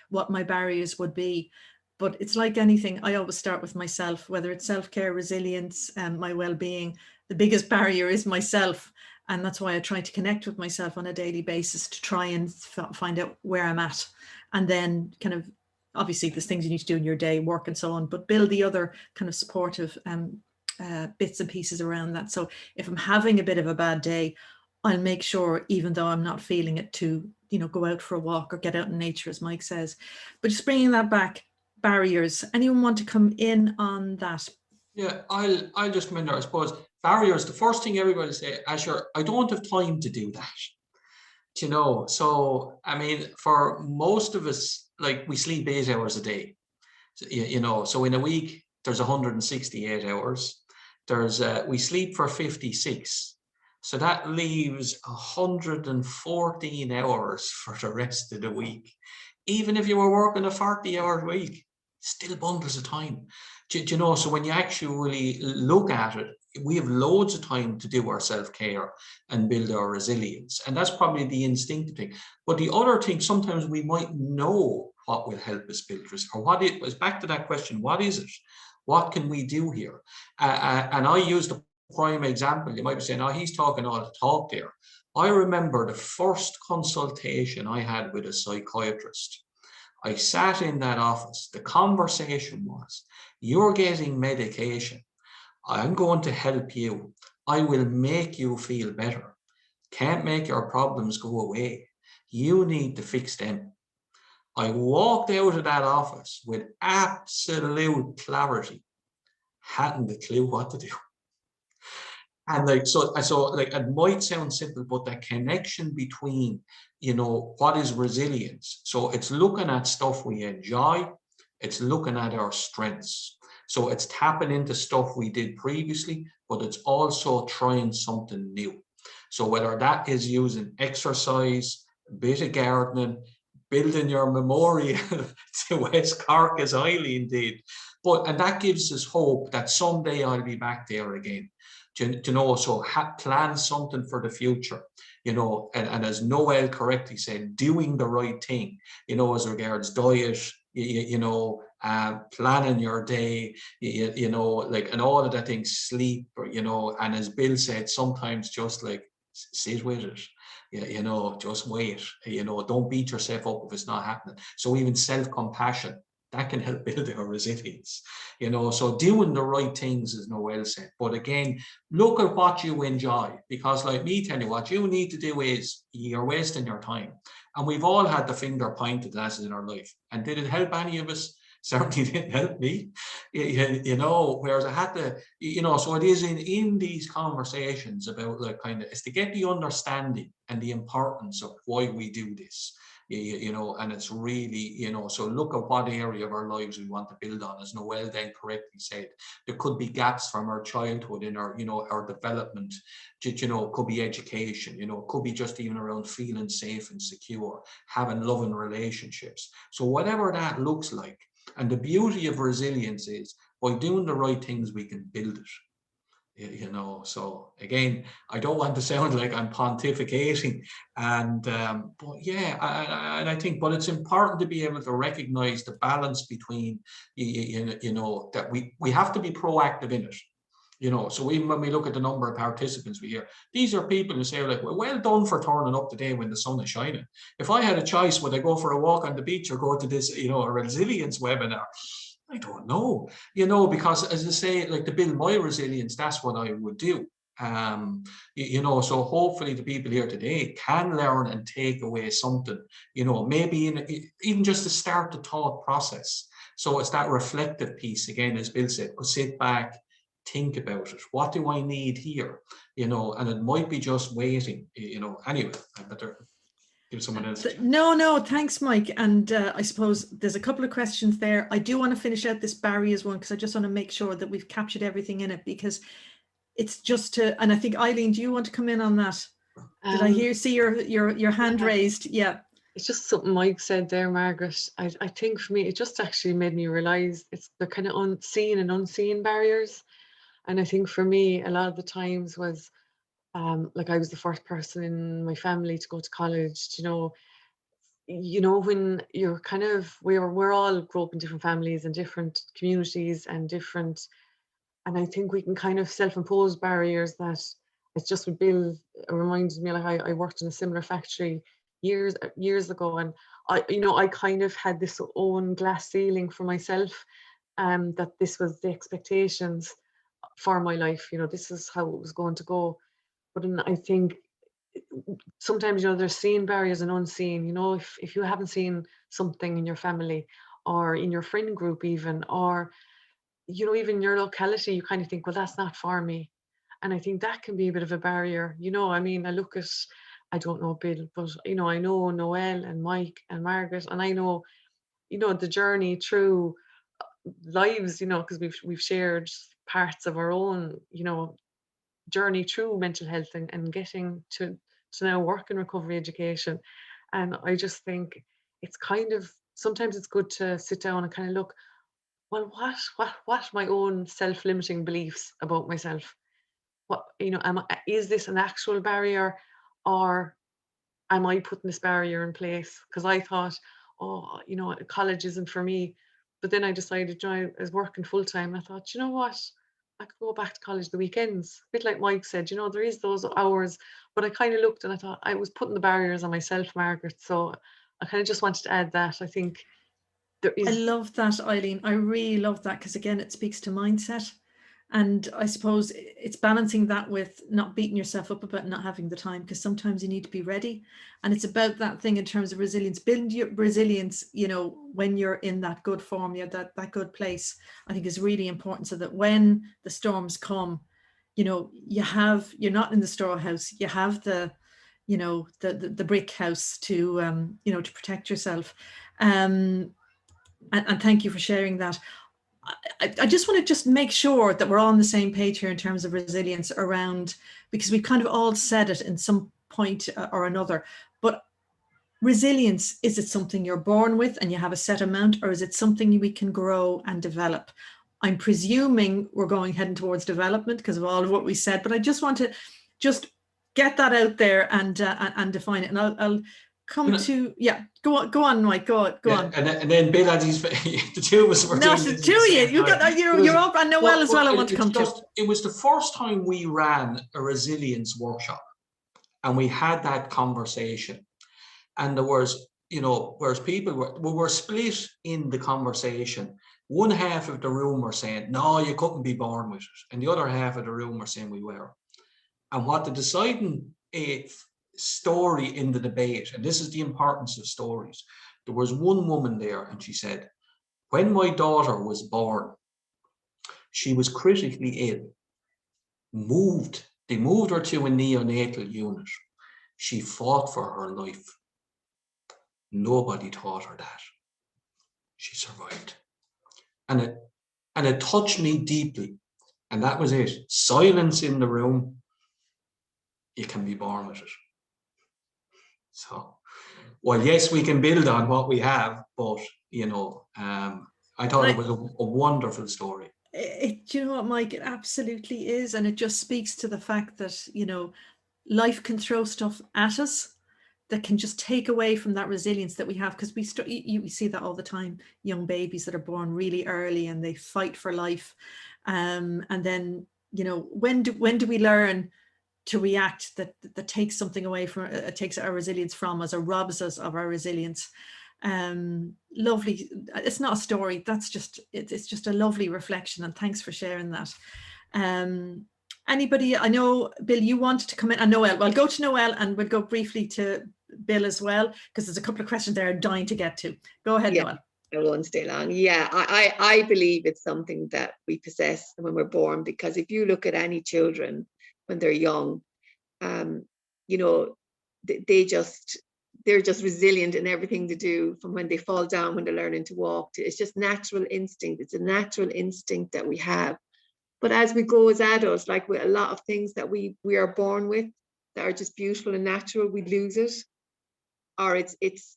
what my barriers would be. But it's like anything, I always start with myself, whether it's self-care, resilience, my well-being. The biggest barrier is myself. And that's why I try to connect with myself on a daily basis to try and find out where I'm at. And then kind of, obviously there's things you need to do in your day, work and so on, but build the other kind of supportive bits and pieces around that. So if I'm having a bit of a bad day, I'll make sure, even though I'm not feeling it, to, you know, go out for a walk or get out in nature, as Mike says. But just bringing that back, barriers. Anyone want to come in on that? Yeah, I'll just come in there. I suppose barriers. The first thing everybody say, Asher, I don't have time to do that. You know, so I mean, for most of us, like, we sleep 8 hours a day. You know, so in a week there's 168 hours. There's we sleep for 56. So that leaves 114 hours for the rest of the week. Even if you were working a 40-hour week, still bundles of time. Do you know, so when you actually look at it, we have loads of time to do our self-care and build our resilience. And that's probably the instinctive thing. But the other thing, sometimes we might know what will help us build resilience, or what it was. Back to that question, what is it? What can we do here? And I use the prime example. You might be saying, oh, he's talking all the talk there. I remember the first consultation I had with a psychiatrist. I sat in that office. The conversation was, you're getting medication. I'm going to help you. I will make you feel better. Can't make your problems go away. You need to fix them. I walked out of that office with absolute clarity. Hadn't a clue what to do. And like, so like, it might sound simple, but the connection between, you know, what is resilience? So it's looking at stuff we enjoy. It's looking at our strengths. So it's tapping into stuff we did previously, but it's also trying something new. So whether that is using exercise, a bit of gardening, building your memorial to West Cork as Eileen did, and that gives us hope that someday I'll be back there again. You know, so plan something for the future, you know, and as Noelle correctly said, doing the right thing, you know, as regards diet, you know, planning your day, you know, like, and all of that things, sleep, you know, and as Bill said, sometimes just like sit with it, you know, just wait, you know, don't beat yourself up if it's not happening. So even self-compassion, that can help build our resilience, you know. So doing the right things, as Noelle said. But again, look at what you enjoy, because like me tell you, what you need to do is you're wasting your time. And we've all had the finger pointed at us in our life. And did it help any of us? Certainly didn't help me, you know, whereas I had to, you know, so it is in these conversations about like kind of, is to get the understanding and the importance of why we do this. You know, and it's really, you know, so look at what area of our lives we want to build on. As Noelle then correctly said, there could be gaps from our childhood in our, you know, our development. You know, it could be education, you know, it could be just even around feeling safe and secure, having loving relationships. So whatever that looks like, and the beauty of resilience is by doing the right things, we can build it. You know, so again, I don't want to sound like I'm pontificating, and but yeah, and I think, but it's important to be able to recognize the balance between, you know, that we have to be proactive in it. You know, so even when we look at the number of participants we hear, these are people who say like, well done for turning up today when the sun is shining. If I had a choice, would I go for a walk on the beach or go to this, you know, a resilience webinar? I don't know, you know, because as I say, like to build my resilience, that's what I would do. You know, so hopefully the people here today can learn and take away something, you know, maybe even just to start the thought process. So it's that reflective piece again, as Bill said, sit back, think about it. What do I need here? You know, and it might be just waiting, you know. Anyway, I better give someone else a chance. No, thanks, Mike. And I suppose there's a couple of questions there. I do want to finish out this barriers one because I just want to make sure that we've captured everything in it, because it's just to, and I think Eileen, do you want to come in on that? Did I see your hand raised? Yeah. It's just something Mike said there, Margaret. I think for me, it just actually made me realize it's the kind of unseen and unseen barriers. And I think for me, a lot of the times was, like I was the first person in my family to go to college. You know, when you're kind of, we're all grew up in different families and different communities and different, and I think we can kind of self-impose barriers that it's just with Bill, it reminds me, like I worked in a similar factory years ago, and I kind of had this own glass ceiling for myself, that this was the expectations for my life, you know, this is how it was going to go. But I think sometimes, you know, there's seen barriers and unseen. You know, if you haven't seen something in your family or in your friend group even, or, you know, even your locality, you kind of think, well, that's not for me. And I think that can be a bit of a barrier. You know, I mean, I don't know Bill, but, you know, I know Noelle and Mike and Margaret, and I know, you know, the journey through lives, you know, because we've shared parts of our own, you know, journey through mental health and getting to now work in recovery education. And I just think it's kind of, sometimes it's good to sit down and kind of look, well, what my own self-limiting beliefs about myself? What, you know, is this an actual barrier, or am I putting this barrier in place? Because I thought, oh, you know, college isn't for me. But then I decided, you know, I was working full time. I thought, you know what? I could go back to college the weekends. A bit like Mike said, you know, there is those hours, but I kind of looked and I thought I was putting the barriers on myself, Margaret. So I kind of just wanted to add that. I think there is. I love that, Eileen. I really love that, because again, it speaks to mindset. And I suppose it's balancing that with not beating yourself up about not having the time, because sometimes you need to be ready. And it's about that thing in terms of resilience, build your resilience, you know, when you're in that good form, you know, that good place, I think is really important, so that when the storms come, you know, you're not in the storehouse, you have the, you know, the brick house to, you know, to protect yourself. And thank you for sharing that. I just want to just make sure that we're all on the same page here in terms of resilience around, because we've kind of all said it in some point or another, but resilience, is it something you're born with and you have a set amount, or is it something we can grow and develop? I'm presuming we're heading towards development because of all of what we said, but I just want to just get that out there and define it. And I'll come to, yeah, go on, Mike, go on. And then Bill, as the two of us were No, doing the two of you, you're up, and Noelle as well. I want to come to. It was the first time we ran a resilience workshop, and we had that conversation, and there was, you know, whereas people were split in the conversation. One half of the room were saying, no, you couldn't be born with it, and the other half of the room were saying we were. And what the deciding story in the debate, and this is the importance of stories, there was one woman there and she said, when my daughter was born, she was critically ill, they moved her to a neonatal unit. She fought for her life. Nobody taught her that. She survived. And it touched me deeply. And that was it. Silence in the room. You can be born with it. So, well, yes, we can build on what we have, but, you know, I thought it was a wonderful story. Do you know what, Mike? It absolutely is. And it just speaks to the fact that, you know, life can throw stuff at us that can just take away from that resilience that we have, because we see that all the time. Young babies that are born really early and they fight for life. And then, you know, when do we learn to react that takes something away from, takes our resilience from us or robs us of our resilience? Lovely. It's not a story, that's just, it's just a lovely reflection, and thanks for sharing that. Anybody, I know Bill, you wanted to come in, and Noelle. Well, I'll go to Noelle and we'll go briefly to Bill as well, because there's a couple of questions there I'm dying to get to. Go ahead, yeah, Noelle. I won't stay long. Yeah, I believe it's something that we possess when we're born, because if you look at any children when they're young, you know, they're just resilient in everything they do, from when they fall down, when they're learning to walk. It's just natural instinct. It's a natural instinct that we have. But as we grow as adults, like with a lot of things that we are born with that are just beautiful and natural, we lose it. Or it's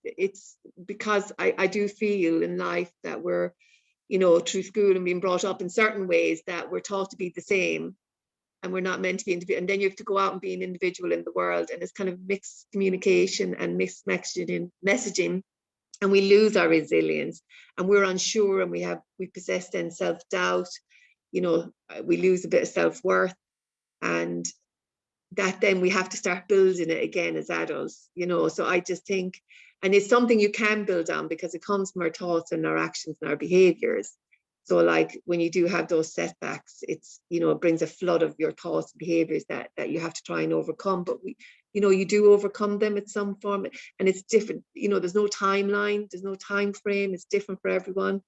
because I do feel in life that we're, you know, through school and being brought up in certain ways that we're taught to be the same, and we're not meant to be individual. And then you have to go out and be an individual in the world, and it's kind of mixed communication and mixed messaging, and we lose our resilience, and we're unsure, and we possess then self-doubt. You know, we lose a bit of self-worth, and that then we have to start building it again as adults, you know. So I just think, and it's something you can build on because it comes from our thoughts and our actions and our behaviors. So like when you do have those setbacks, it's, you know, it brings a flood of your thoughts and behaviors that you have to try and overcome. But you know, you do overcome them at some form, and it's different. You know, there's no timeline, there's no time frame. It's different for everyone.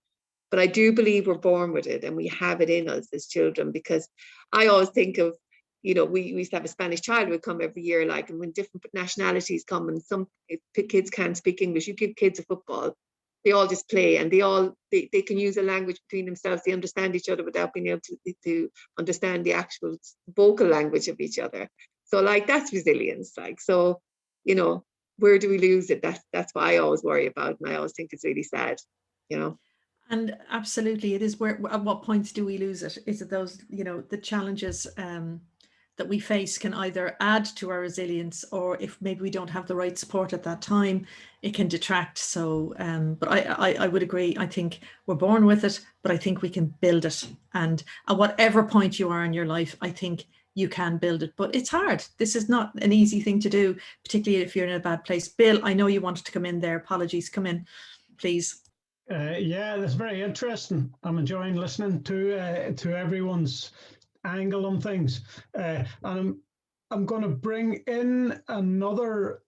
But I do believe we're born with it, and we have it in us as children, because I always think of, you know, we used to have a Spanish child who would come every year, like, and when different nationalities come, and some kids can't speak English, you give kids a football, they all just play, and they can use a language between themselves. They understand each other without being able to understand the actual vocal language of each other. So like, that's resilience. Like, so, you know, where do we lose it? That's what I always worry about, and I always think it's really sad, you know. And absolutely, it is where, at what points do we lose it? Is it those, you know, the challenges that we face can either add to our resilience, or if maybe we don't have the right support at that time, it can detract. So, but I would agree. I think we're born with it, but I think we can build it. And at whatever point you are in your life, I think you can build it, but it's hard. This is not an easy thing to do, particularly if you're in a bad place. Bill, I know you wanted to come in there. Apologies, come in, please. Yeah, that's very interesting. I'm enjoying listening to everyone's angle on things, and I'm going to bring in another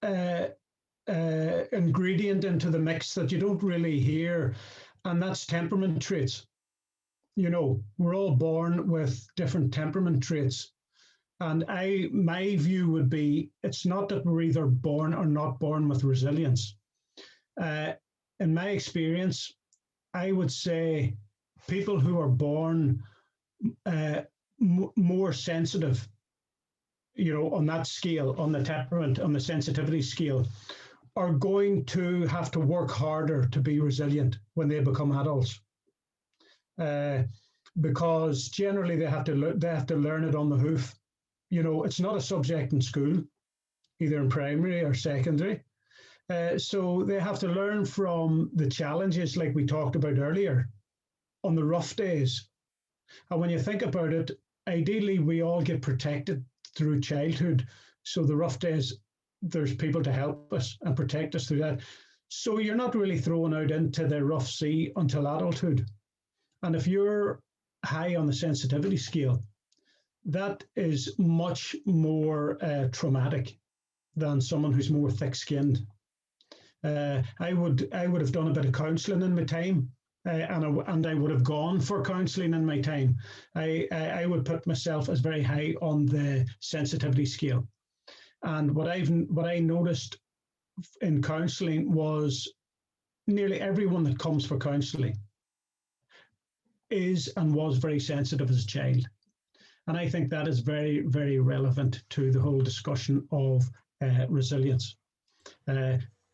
ingredient into the mix that you don't really hear, and that's temperament traits. You know, we're all born with different temperament traits, and my view would be it's not that we're either born or not born with resilience. In my experience, I would say people who are born more sensitive, you know, on that scale, on the temperament, on the sensitivity scale, are going to have to work harder to be resilient when they become adults, because generally they have to learn it on the hoof. You know, it's not a subject in school, either in primary or secondary. So they have to learn from the challenges, like we talked about earlier, on the rough days. And when you think about it, ideally we all get protected through childhood. So the rough days, there's people to help us and protect us through that. So you're not really thrown out into the rough sea until adulthood. And if you're high on the sensitivity scale, that is much more traumatic than someone who's more thick-skinned. I would have done a bit of counselling in my time, and I would have gone for counselling in my time. I would put myself as very high on the sensitivity scale. And what I noticed in counselling was nearly everyone that comes for counselling is and was very sensitive as a child. And I think that is very, very relevant to the whole discussion of resilience.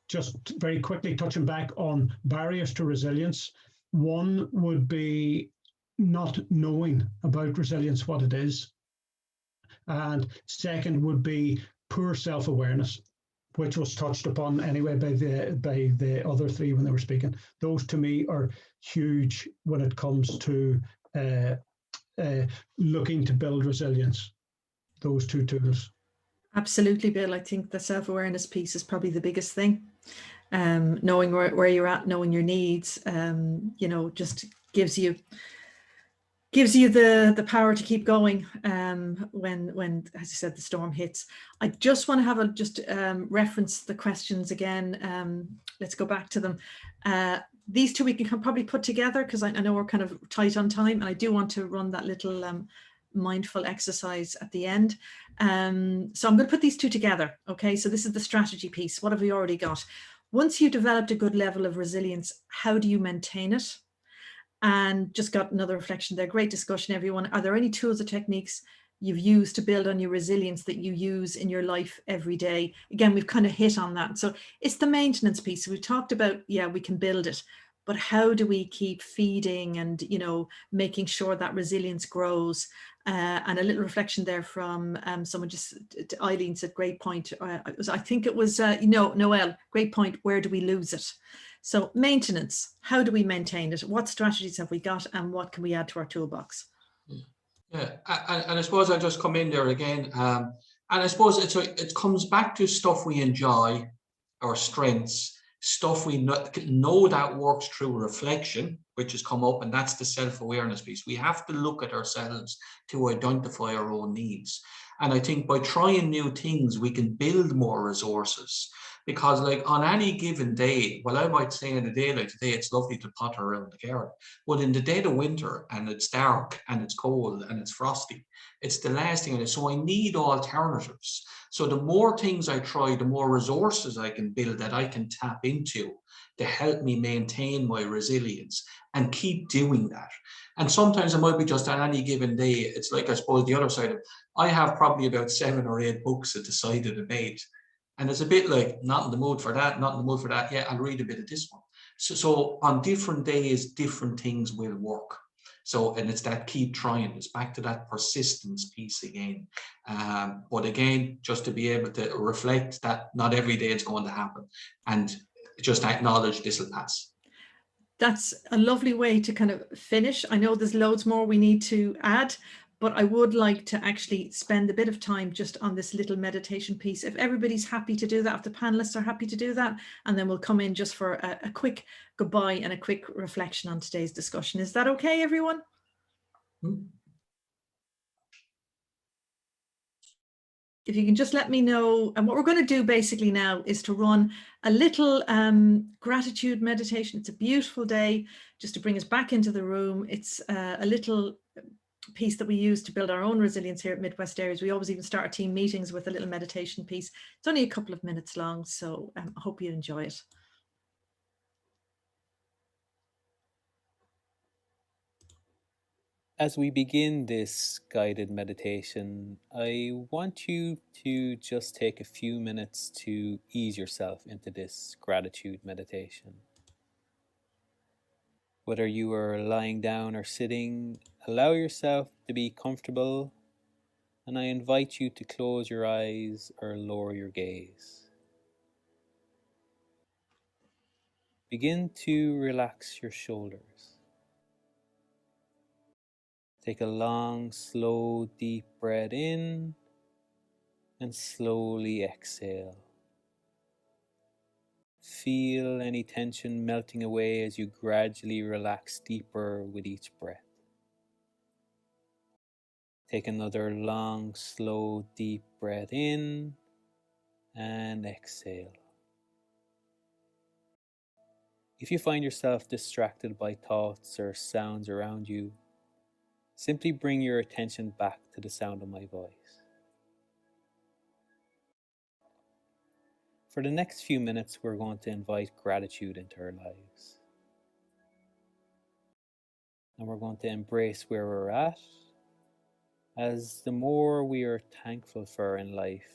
Just very quickly touching back on barriers to resilience, one would be not knowing about resilience, what it is. And second would be poor self-awareness, which was touched upon anyway by the other three when they were speaking. Those to me are huge when it comes to looking to build resilience, those two tools. Absolutely, Bill. I think the self-awareness piece is probably the biggest thing. Knowing where you're at, knowing your needs, you know, just gives you the power to keep going when, as I said, the storm hits. I just want to have reference the questions again. Let's go back to them. These two we can probably put together, because I know we're kind of tight on time, and I do want to run that little mindful exercise at the end. So I'm going to put these two together. Okay, so this is the strategy piece. What have we already got? Once you developed a good level of resilience, how do you maintain it? And just got another reflection there. Great discussion, everyone. Are there any tools or techniques you've used to build on your resilience that you use in your life every day? Again, we've kind of hit on that. So it's the maintenance piece. So we've talked about, yeah, we can build it, but how do we keep feeding and, you know, making sure that resilience grows? And a little reflection there from someone, just Eileen said, great point. I think it was, Noelle, great point. Where do we lose it? So maintenance, how do we maintain it? What strategies have we got, and what can we add to our toolbox? Yeah, and I suppose I'll just come in there again. And I suppose it comes back to stuff we enjoy, our strengths, stuff we know that works through reflection, which has come up, and that's the self-awareness piece. We have to look at ourselves to identify our own needs. And I think by trying new things, we can build more resources. Because like on any given day, well, I might say in a day like today, it's lovely to potter around the garden. But in the dead of winter, and it's dark and it's cold and it's frosty, it's the last thing. So I need alternatives. So the more things I try, the more resources I can build that I can tap into to help me maintain my resilience and keep doing that. And sometimes it might be just on any given day. It's like, I suppose, the other side of it, I have probably about 7 or 8 books at the side of the bed. And it's a bit like, not in the mood for that, not in the mood for that. Yeah, I'll read a bit of this one. So on different days, different things will work. So, and it's that keep trying, it's back to that persistence piece again. But again, just to be able to reflect that not every day it's going to happen, and just acknowledge this will pass. That's a lovely way to kind of finish. I know there's loads more we need to add, but I would like to actually spend a bit of time just on this little meditation piece. If everybody's happy to do that, if the panelists are happy to do that, and then we'll come in just for a quick goodbye and a quick reflection on today's discussion. Is that okay, everyone? If you can just let me know. And what we're going to do basically now is to run a little gratitude meditation. It's a beautiful day, just to bring us back into the room. It's a little piece that we use to build our own resilience here at Midwest ARIES. We always even start our team meetings with a little meditation piece. It's only a couple of minutes long, so I hope you enjoy it. As we begin this guided meditation, I want you to just take a few minutes to ease yourself into this gratitude meditation. Whether you are lying down or sitting, allow yourself to be comfortable, and I invite you to close your eyes or lower your gaze. Begin to relax your shoulders. Take a long, slow, deep breath in and slowly exhale. Feel any tension melting away as you gradually relax deeper with each breath. Take another long, slow, deep breath in and exhale. If you find yourself distracted by thoughts or sounds around you, simply bring your attention back to the sound of my voice. For the next few minutes, we're going to invite gratitude into our lives. And we're going to embrace where we're at, as the more we are thankful for in life,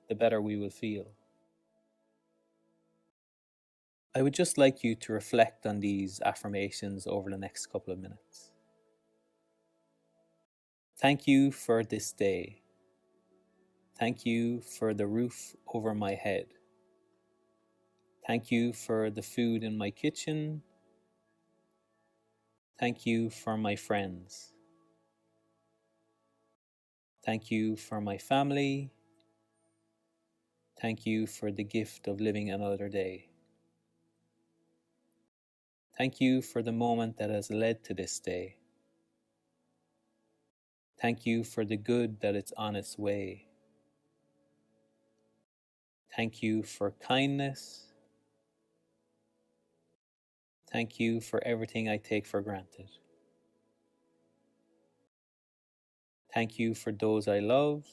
the better we will feel. I would just like you to reflect on these affirmations over the next couple of minutes. Thank you for this day. Thank you for the roof over my head. Thank you for the food in my kitchen. Thank you for my friends. Thank you for my family. Thank you for the gift of living another day. Thank you for the moment that has led to this day. Thank you for the good that it's on its way. Thank you for kindness. Thank you for everything I take for granted. Thank you for those I love.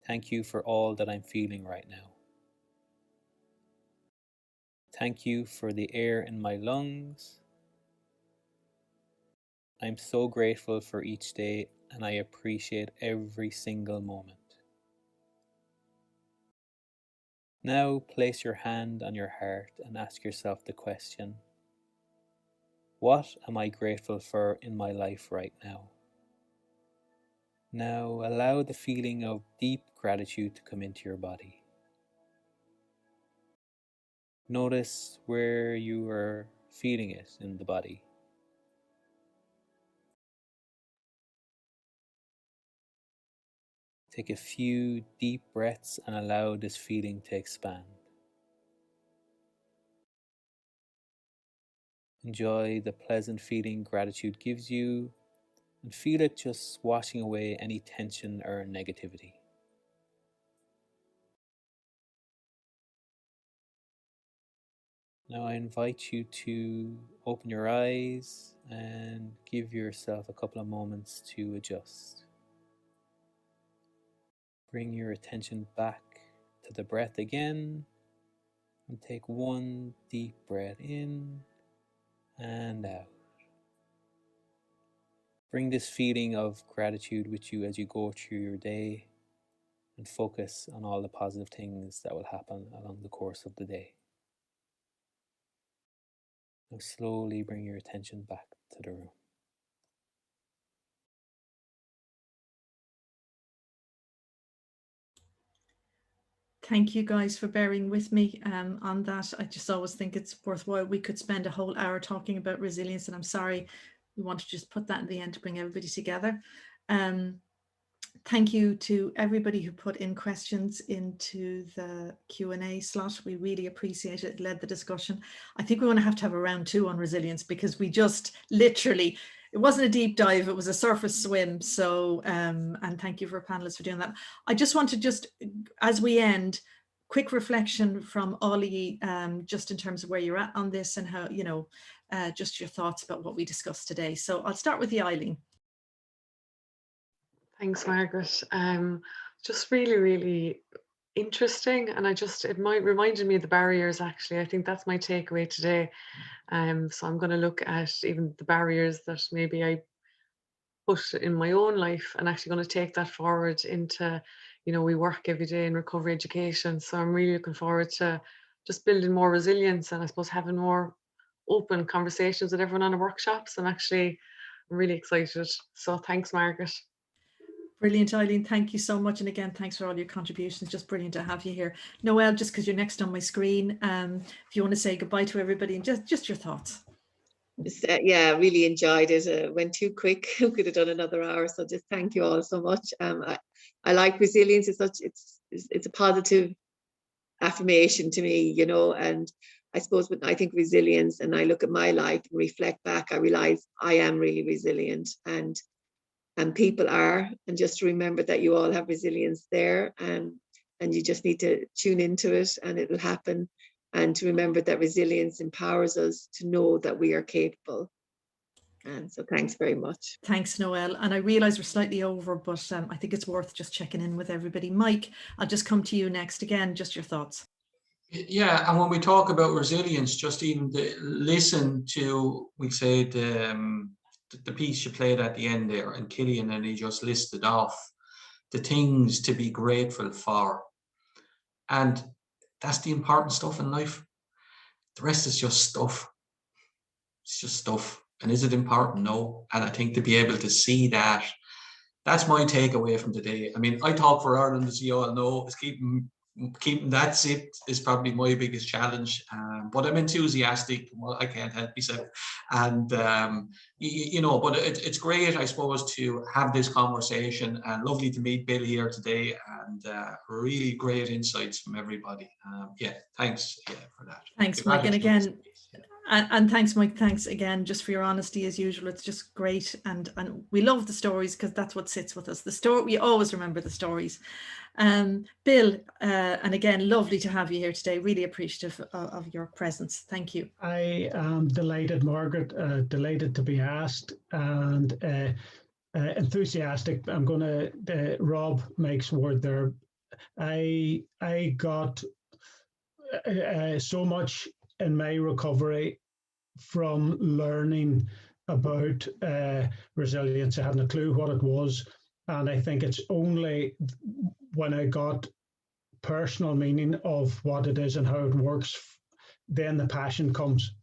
Thank you for all that I'm feeling right now. Thank you for the air in my lungs. I'm so grateful for each day, and I appreciate every single moment. Now place your hand on your heart and ask yourself the question, what am I grateful for in my life right now? Now allow the feeling of deep gratitude to come into your body. Notice where you are feeling it in the body. Take a few deep breaths and allow this feeling to expand. Enjoy the pleasant feeling gratitude gives you, and feel it just washing away any tension or negativity. Now I invite you to open your eyes and give yourself a couple of moments to adjust. Bring your attention back to the breath again, and take one deep breath in and out. Bring this feeling of gratitude with you as you go through your day, and focus on all the positive things that will happen along the course of the day. Now slowly bring your attention back to the room. Thank you guys for bearing with me on that. I just always think it's worthwhile. We could spend a whole hour talking about resilience, and I'm sorry, we want to just put that in the end to bring everybody together. Thank you to everybody who put in questions into the Q&A slot. We really appreciate it. It led the discussion. I think we're going to have a round 2 on resilience, because we just literally, it wasn't a deep dive, it was a surface swim. So, and thank you for panelists for doing that. I just want to as we end, quick reflection from Ollie, just in terms of where you're at on this and how, just your thoughts about what we discussed today. So I'll start with you, Eileen. Thanks, Margaret. Just really, really interesting. And it reminded me of the barriers, actually. I think that's my takeaway today. So I'm going to look at even the barriers that maybe I put in my own life, and actually going to take that forward into, we work every day in recovery education. So I'm really looking forward to just building more resilience, and I suppose having more open conversations with everyone on the workshops. And actually, I'm really excited. So thanks, Margaret. Brilliant, Eileen. Thank you so much. And again, thanks for all your contributions. Just brilliant to have you here. Noelle, just because you're next on my screen, if you want to say goodbye to everybody and just your thoughts. Yeah, really enjoyed it. Went too quick. We could have done another hour. So just thank you all so much. I like resilience. It's a positive affirmation to me, and I suppose when I think resilience and I look at my life and reflect back, I realize I am really resilient, and people are, and just to remember that you all have resilience there, and you just need to tune into it and it will happen, and to remember that resilience empowers us to know that we are capable. And so thanks very much. Thanks, Noelle. And I realise we're slightly over, but I think it's worth just checking in with everybody. Mike, I'll just come to you next. Again, just your thoughts. Yeah, and when we talk about resilience, just even listen to, we say, the piece you played at the end there, and Killian, and he just listed off the things to be grateful for. And that's the important stuff in life. The rest is just stuff. It's just stuff. And is it important? No. And I think to be able to see that, that's my takeaway from today. I mean, I talk for Ireland, as you all know, is keeping that zip is probably my biggest challenge. But I'm enthusiastic. Well, I can't help myself. And, but it's great, I suppose, to have this conversation, and lovely to meet Bill here today, and really great insights from everybody. Thanks for that. Thanks, Mike. And again, and thanks, Mike. Thanks again, just for your honesty as usual. It's just great, and we love the stories, because that's what sits with us. The story, we always remember the stories. Bill, and again, lovely to have you here today. Really appreciative of your presence. Thank you. I am delighted, Margaret. Delighted to be asked, and enthusiastic. I'm going to Rob Mike's word there. I got so much in my recovery from learning about resilience. I hadn't a clue what it was, and I think it's only when I got personal meaning of what it is and how it works, then the passion comes.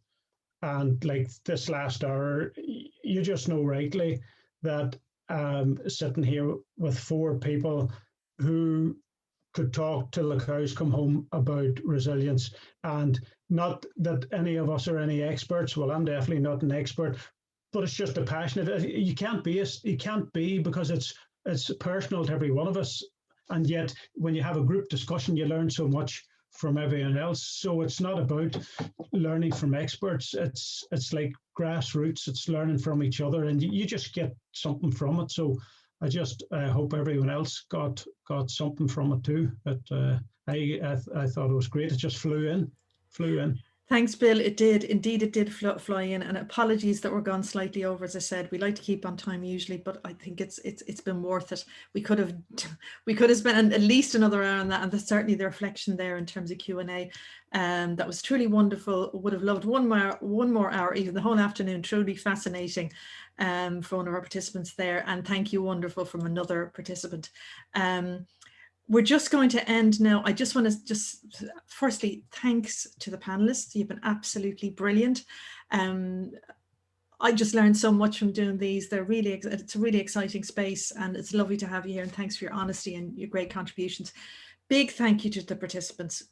And like this last hour, you just know rightly that sitting here with 4 people who could talk till the cows come home about resilience, and not that any of us are any experts. Well, I'm definitely not an expert, but it's just a passion. You can't be, because it's personal to every one of us. And yet, when you have a group discussion, you learn so much from everyone else. So it's not about learning from experts. It's like grassroots. It's learning from each other, and you just get something from it. So I just hope everyone else got something from it too. But I thought it was great. It just flew in. Thanks, Bill. It did. Indeed, it did fly in. And apologies that we're gone slightly over. As I said, we like to keep on time usually, but I think it's been worth it. We could have spent at least another hour on that, and there's certainly the reflection there in terms of Q&A. That was truly wonderful. Would have loved one more hour, even the whole afternoon. Truly fascinating for one of our participants there. And thank you, wonderful, from another participant. we're just going to end now. I just want to firstly, thanks to the panelists. You've been absolutely brilliant. I just learned so much from doing these. It's a really exciting space, and it's lovely to have you here, and thanks for your honesty and your great contributions. Big thank you to the participants.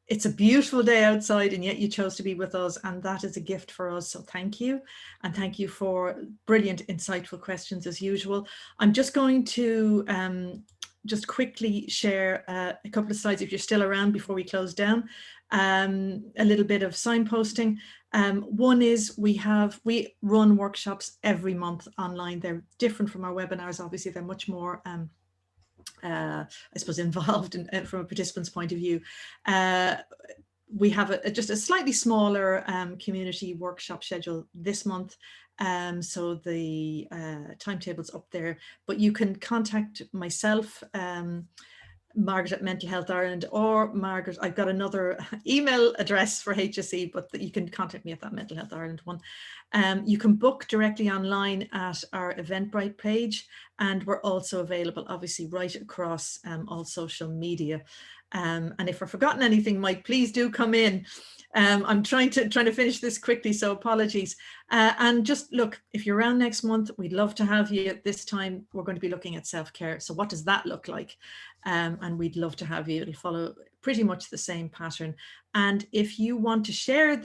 It's a beautiful day outside, and yet you chose to be with us, and that is a gift for us. So thank you, and thank you for brilliant, insightful questions as usual. I'm just going to just quickly share a couple of slides if you're still around before we close down. A little bit of signposting. One is we run workshops every month online. They're different from our webinars. Obviously, they're much more I suppose involved from a participant's point of view. We have just a slightly smaller community workshop schedule this month. So the timetable's up there, but you can contact myself, Margaret at Mental Health Ireland, or Margaret, I've got another email address for HSE, but you can contact me at that Mental Health Ireland one. You can book directly online at our Eventbrite page, and we're also available obviously right across all social media. And if I've forgotten anything, Mike, please do come in. I'm trying to finish this quickly, so apologies. And just look, if you're around next month, we'd love to have you. This time we're going to be looking at self-care. So what does that look like? And we'd love to have you. It'll follow pretty much the same pattern. And if you want to share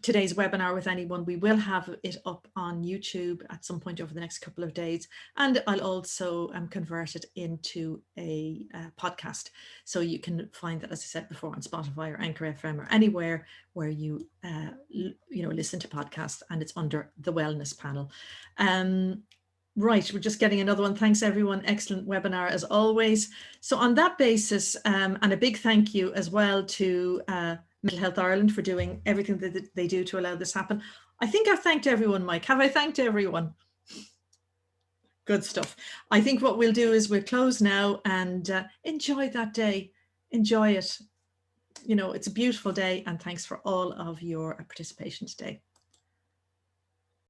today's webinar with anyone, we will have it up on YouTube at some point over the next couple of days, and I'll also convert it into a podcast, so you can find that, as I said before, on Spotify or Anchor FM or anywhere where you listen to podcasts, and it's under the Wellness Panel. Right, we're just getting another one. Thanks everyone, excellent webinar as always. So on that basis, and a big thank you as well to Mental Health Ireland for doing everything that they do to allow this happen. I think I've thanked everyone, Mike. Have I thanked everyone? Good stuff. I think what we'll do is we'll close now and enjoy that day. Enjoy it. You know, it's a beautiful day, and thanks for all of your participation today.